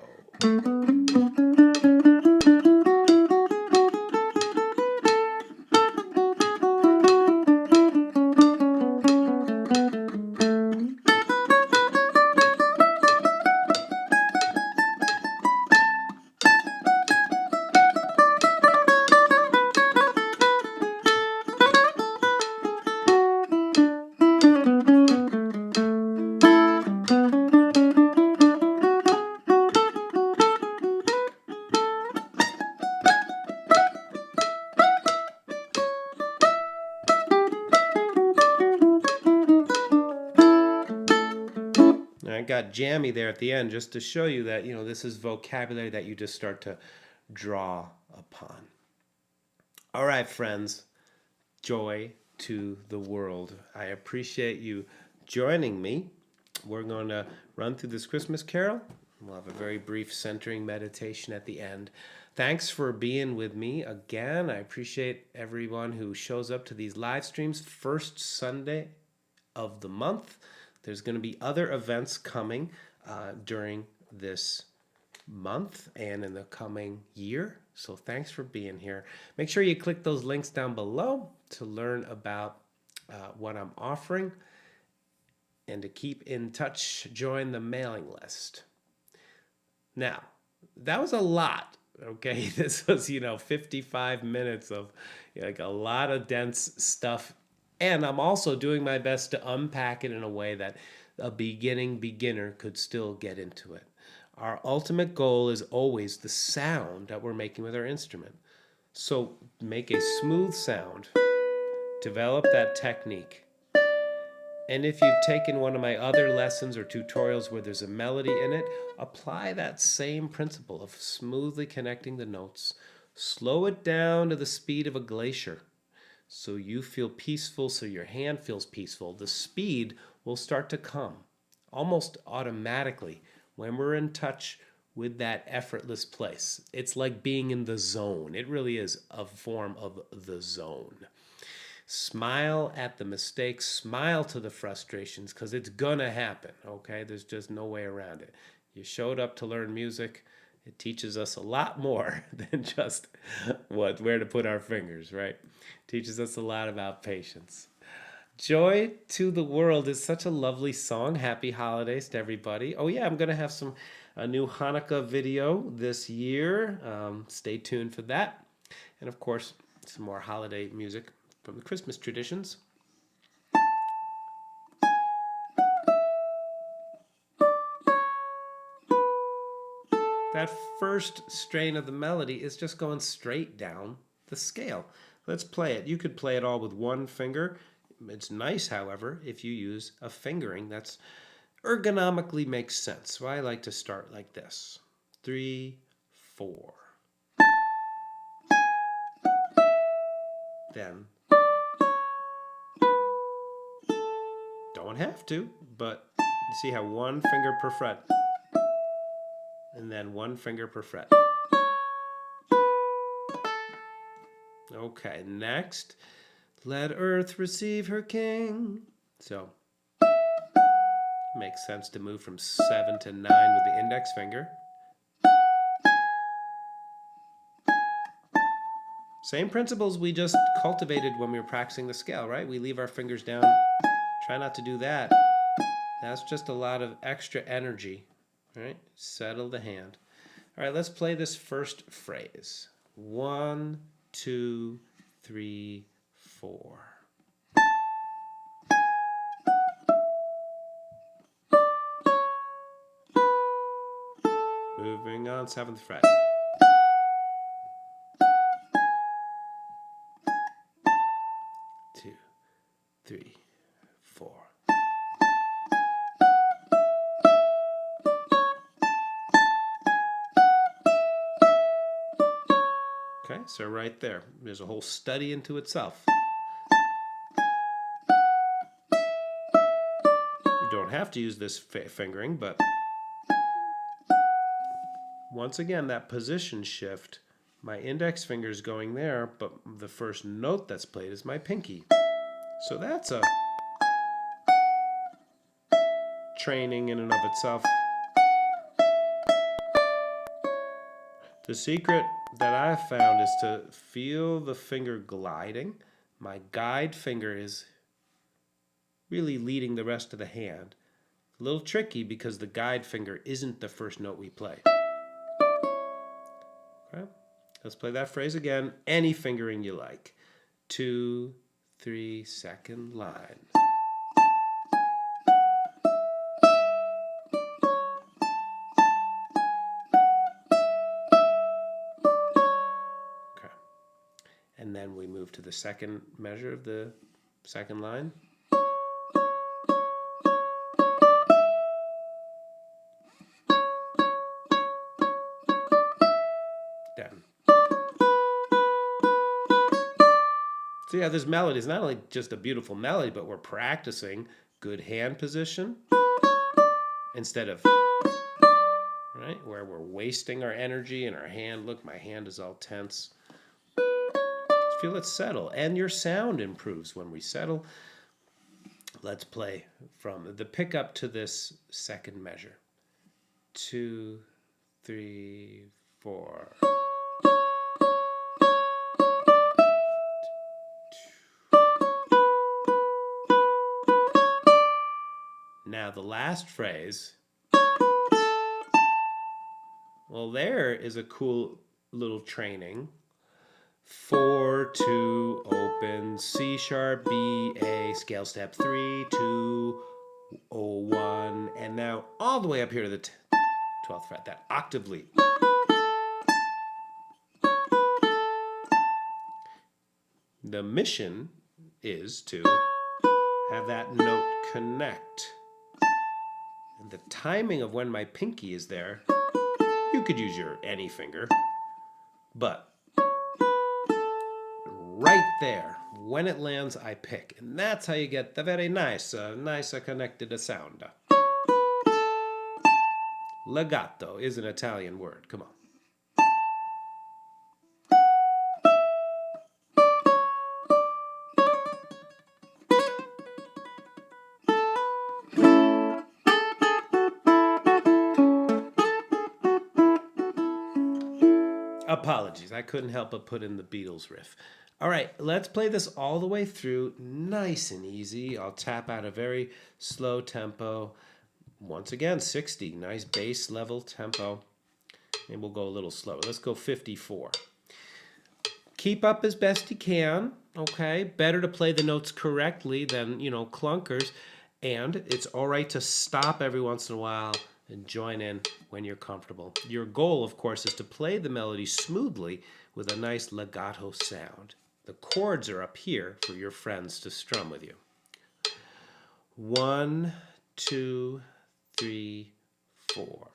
Speaker 1: I got jammy there at the end just to show you that, this is vocabulary that you just start to draw upon. All right, friends, joy to the world. I appreciate you joining me. We're going to run through this Christmas carol. We'll have a very brief centering meditation at the end. Thanks for being with me again. I appreciate everyone who shows up to these live streams first Sunday of the month. There's going to be other events coming during this month and in the coming year. So thanks for being here. Make sure you click those links down below to learn about what I'm offering. And to keep in touch, join the mailing list. Now, that was a lot, okay? This was, 55 minutes of like a lot of dense stuff. And I'm also doing my best to unpack it in a way that a beginner could still get into it. Our ultimate goal is always the sound that we're making with our instrument. So make a smooth sound Develop that technique. And if you've taken one of my other lessons or tutorials where there's a melody in it, apply that same principle of smoothly connecting the notes. Slow it down to the speed of a glacier so you feel peaceful, so your hand feels peaceful. The speed will start to come almost automatically when we're in touch with that effortless place. It's like being in the zone. It really is a form of the zone. Smile at the mistakes, smile to the frustrations, because it's gonna happen, okay? There's just no way around it. You showed up to learn music. It teaches us a lot more than just where to put our fingers, right? It teaches us a lot about patience. Joy to the World is such a lovely song. Happy holidays to everybody. Oh yeah, I'm gonna have a new Hanukkah video this year. Stay tuned for that. And of course, some more holiday music from the Christmas traditions. That first strain of the melody is just going straight down the scale. Let's play it. You could play it all with one finger. It's nice, however, if you use a fingering that's ergonomically makes sense. So I like to start like this. 3, 4. Then don't have to, but you see how one finger per fret, and then one finger per fret. Okay, next, let earth receive her king. So, makes sense to move from 7 to 9 with the index finger. Same principles we just cultivated when we were practicing the scale, right? We leave our fingers down. Try not to do that. That's just a lot of extra energy, right? Settle the hand. All right, let's play this first phrase. 1, 2, 3, 4. Moving on, 7th fret. 2, 3, 4. Okay, so right there, there's a whole study into itself. You don't have to use this fingering, but once again, that position shift, my index finger is going there, but the first note that's played is my pinky. So that's a training in and of itself. The secret that I've found is to feel the finger gliding. My guide finger is really leading the rest of the hand. A little tricky because the guide finger isn't the first note we play. Okay, let's play that phrase again. Any fingering you like. 2, 3, second line. Okay, and then we move to the second measure of the second line. Down. So yeah, this melody is not only just a beautiful melody, but we're practicing good hand position instead of, right, where we're wasting our energy in our hand. Look, my hand is all tense. Just feel it settle, and your sound improves when we settle. Let's play from the pickup to this second measure. 2, 3, 4. Now the last phrase, well, there is a cool little training. 4, 2, open, C sharp, B, A, scale step 3, 2, 1, and now all the way up here to the 12th fret, that octave leap. The mission is to have that note connect. And the timing of when my pinky is there, you could use your any finger, but right there, when it lands, I pick. And that's how you get the very nice connected sound. Legato is an Italian word. Come on. Apologies, I couldn't help but put in the Beatles riff. All right, let's play this all the way through, nice and easy. I'll tap out a very slow tempo. Once again, 60, nice bass level tempo. And we'll go a little slower. Let's go 54. Keep up as best you can, okay? Better to play the notes correctly than, clunkers. And it's all right to stop every once in a while and join in when you're comfortable. Your goal, of course, is to play the melody smoothly with a nice legato sound. The chords are up here for your friends to strum with you. 1, 2, 3, 4.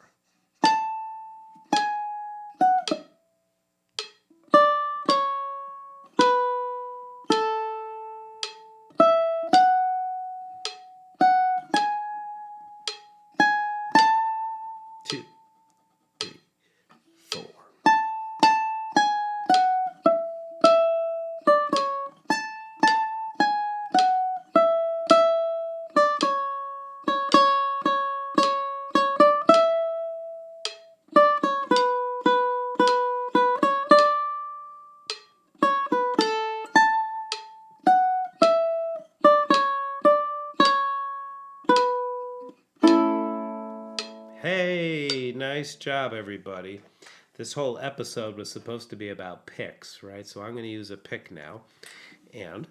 Speaker 1: Hey, nice job, everybody. This whole episode was supposed to be about picks, right? So I'm going to use a pick now. And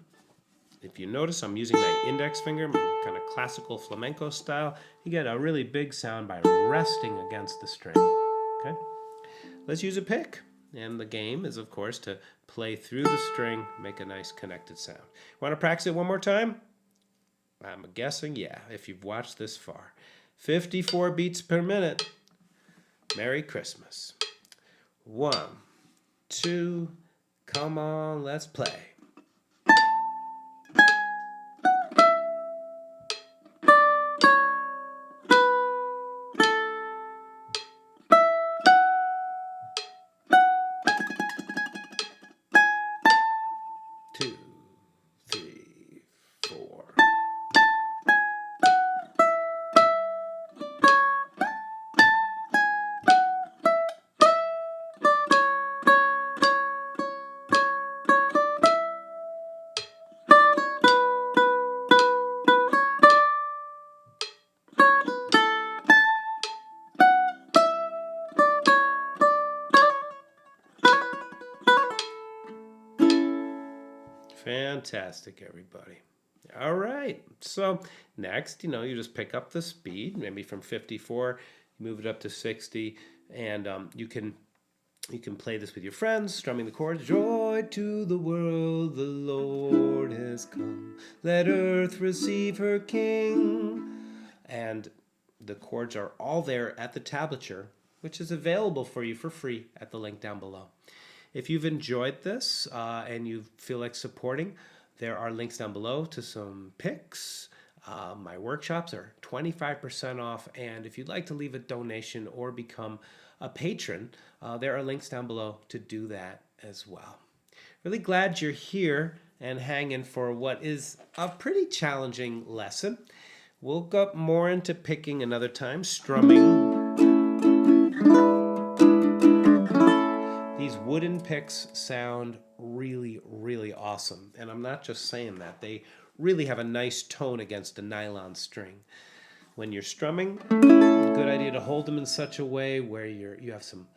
Speaker 1: if you notice, I'm using my index finger, kind of classical flamenco style. You get a really big sound by resting against the string. Okay? Let's use a pick. And the game is, of course, to play through the string, make a nice connected sound. Want to practice it one more time? I'm guessing, yeah, if you've watched this far. 54 beats per minute. Merry Christmas. 1, 2, come on, let's play. Two, three, four. Fantastic, everybody. All right. So next, you just pick up the speed, maybe from 54, move it up to 60, and you can play this with your friends, strumming the chords. Joy to the world, the Lord has come. Let earth receive her King. And the chords are all there at the tablature, which is available for you for free at the link down below. If you've enjoyed this and you feel like supporting, there are links down below to some picks. My workshops are 25% off, and if you'd like to leave a donation or become a patron, there are links down below to do that as well. Really glad you're here and hanging for what is a pretty challenging lesson. We'll go more into picking another time, strumming. These wooden picks sound really, really awesome. And I'm not just saying that. They really have a nice tone against a nylon string. When you're strumming, good idea to hold them in such a way where you have some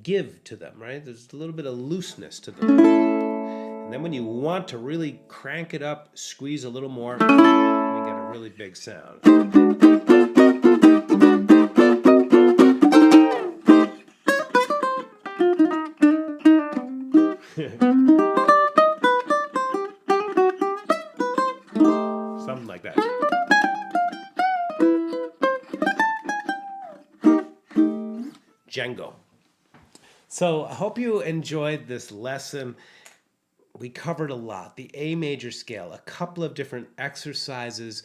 Speaker 1: give to them, right? There's a little bit of looseness to them. And then when you want to really crank it up, squeeze a little more, and you get a really big sound. Django. So I hope you enjoyed this lesson. We covered a lot. The A major scale, a couple of different exercises,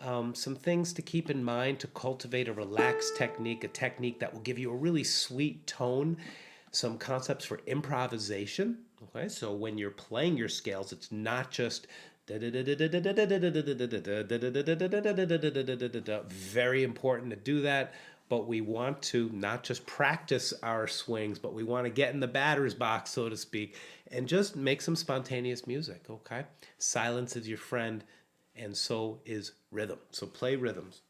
Speaker 1: some things to keep in mind to cultivate a relaxed technique, a technique that will give you a really sweet tone, some concepts for improvisation. Okay, so when you're playing your scales, it's not just very important to do that, but we want to not just practice our swings, but we want to get in the batter's box, so to speak, and just make some spontaneous music, okay? Silence is your friend, and so is rhythm. So play rhythms.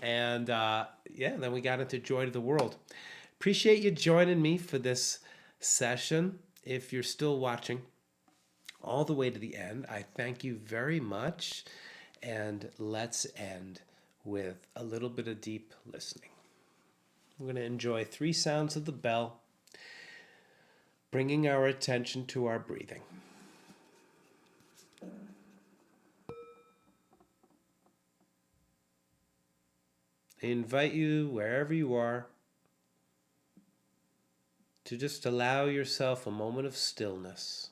Speaker 1: And then we got into Joy to the World. Appreciate you joining me for this session. If you're still watching all the way to the end, I thank you very much. And let's end with a little bit of deep listening. We're going to enjoy 3 sounds of the bell, bringing our attention to our breathing. I invite you, wherever you are, to just allow yourself a moment of stillness,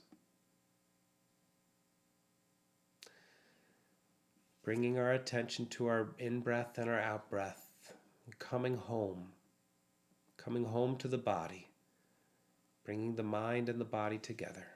Speaker 1: bringing our attention to our in-breath and our out-breath, coming home to the body, bringing the mind and the body together.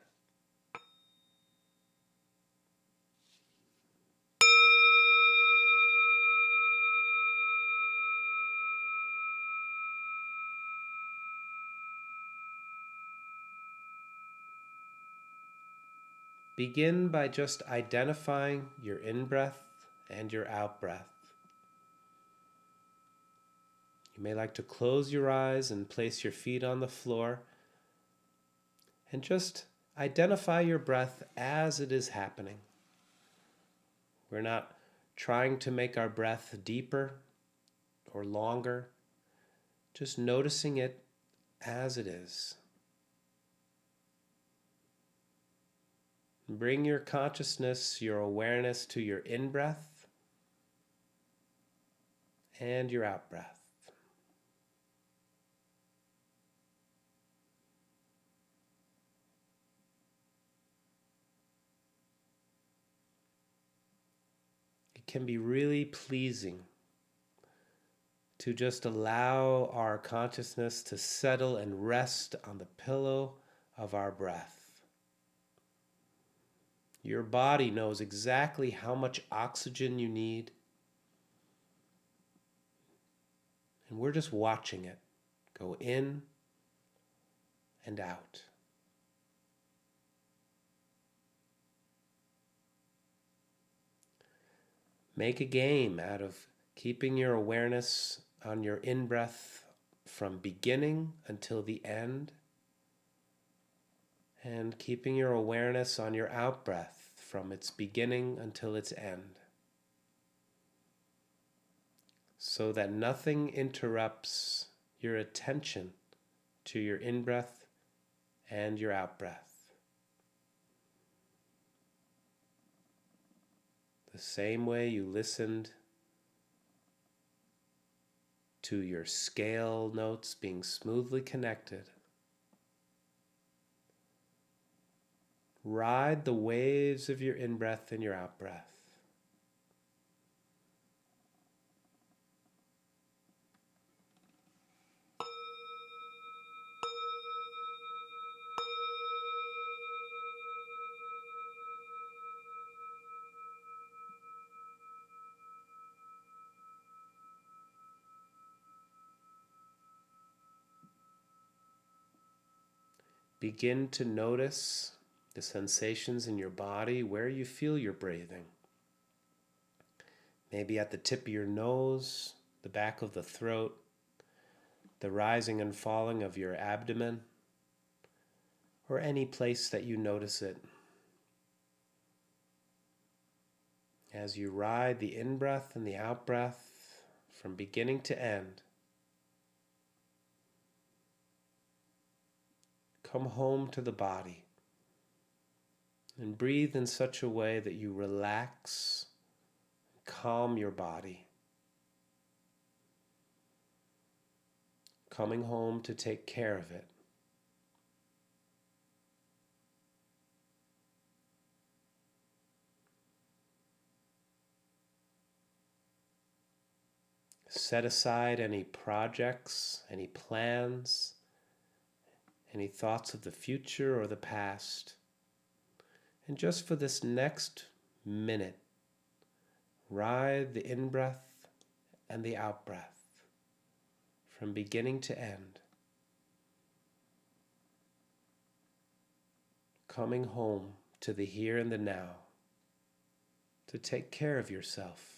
Speaker 1: Begin by just identifying your in-breath and your out-breath. You may like to close your eyes and place your feet on the floor and just identify your breath as it is happening. We're not trying to make our breath deeper or longer, just noticing it as it is. Bring your consciousness, your awareness to your in-breath and your out-breath. It can be really pleasing to just allow our consciousness to settle and rest on the pillow of our breath. Your body knows exactly how much oxygen you need, and we're just watching it go in and out. Make a game out of keeping your awareness on your in-breath from beginning until the end, and keeping your awareness on your out-breath from its beginning until its end, so that nothing interrupts your attention to your in-breath and your out-breath. The same way you listened to your scale notes being smoothly connected, ride the waves of your in-breath and your out-breath. Begin to notice the sensations in your body where you feel your breathing. Maybe at the tip of your nose, the back of the throat, the rising and falling of your abdomen, or any place that you notice it. As you ride the in-breath and the out-breath from beginning to end, come home to the body and breathe in such a way that you relax, calm your body. coming home to take care of it. Set aside any projects, any plans, any thoughts of the future or the past. And just for this next minute, ride the in-breath and the out-breath from beginning to end. Coming home to the here and the now to take care of yourself.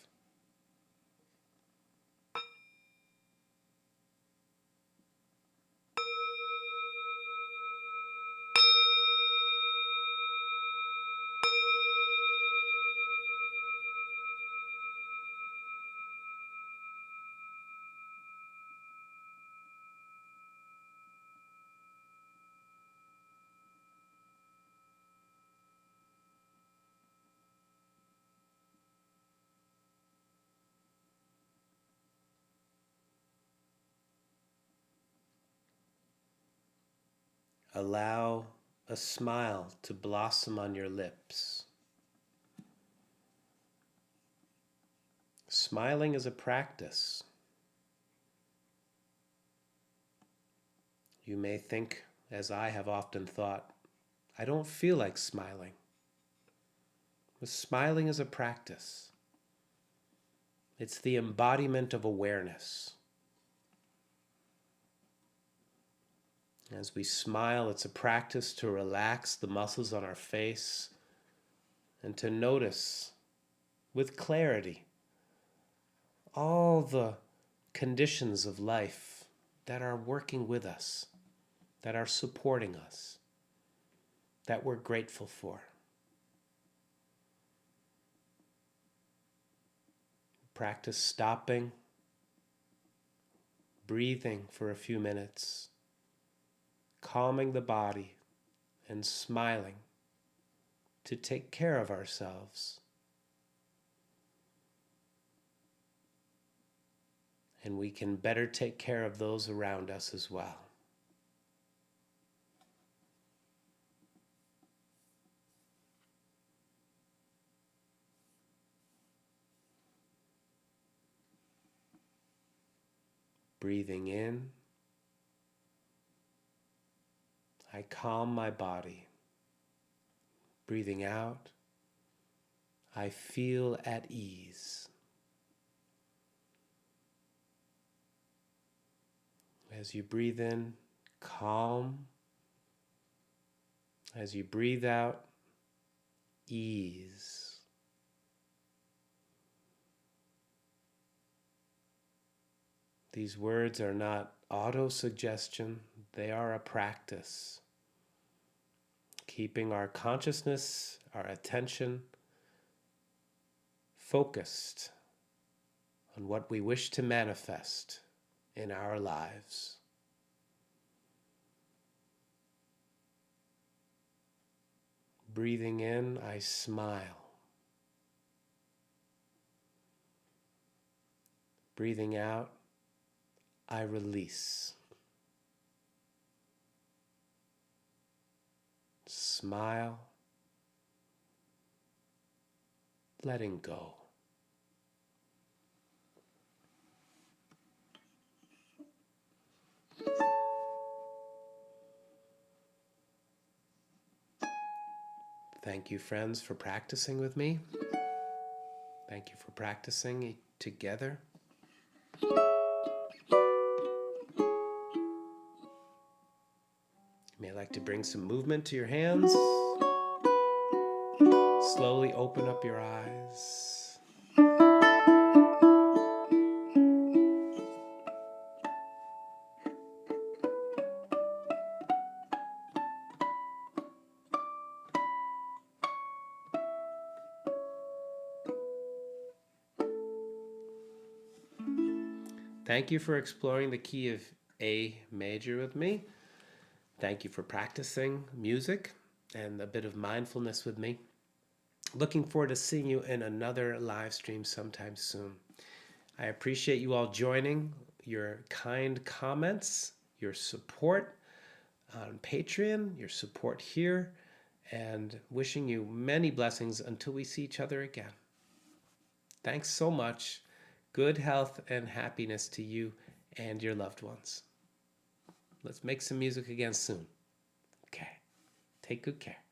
Speaker 1: Allow a smile to blossom on your lips. Smiling is a practice. You may think, as I have often thought, I don't feel like smiling. But smiling is a practice. It's the embodiment of awareness. As we smile, it's a practice to relax the muscles on our face and to notice with clarity all the conditions of life that are working with us, that are supporting us, that we're grateful for. Practice stopping, breathing for a few minutes, calming the body and smiling to take care of ourselves. And we can better take care of those around us as well. Breathing in, I calm my body. Breathing out, I feel at ease. As you breathe in, calm. As you breathe out, ease. These words are not auto-suggestion, they are a practice. Keeping our consciousness, our attention focused on what we wish to manifest in our lives. Breathing in, I smile. Breathing out, I release. Smile, letting go. Thank you, friends, for practicing with me. Thank you for practicing together. You may like to bring some movement to your hands. Slowly open up your eyes. Thank you for exploring the key of A major with me. Thank you for practicing music and a bit of mindfulness with me. Looking forward to seeing you in another live stream sometime soon. I appreciate you all joining. your kind comments, your support on Patreon, your support here, and wishing you many blessings until we see each other again. Thanks so much. Good health and happiness to you and your loved ones. Let's make some music again soon. Okay. Take good care.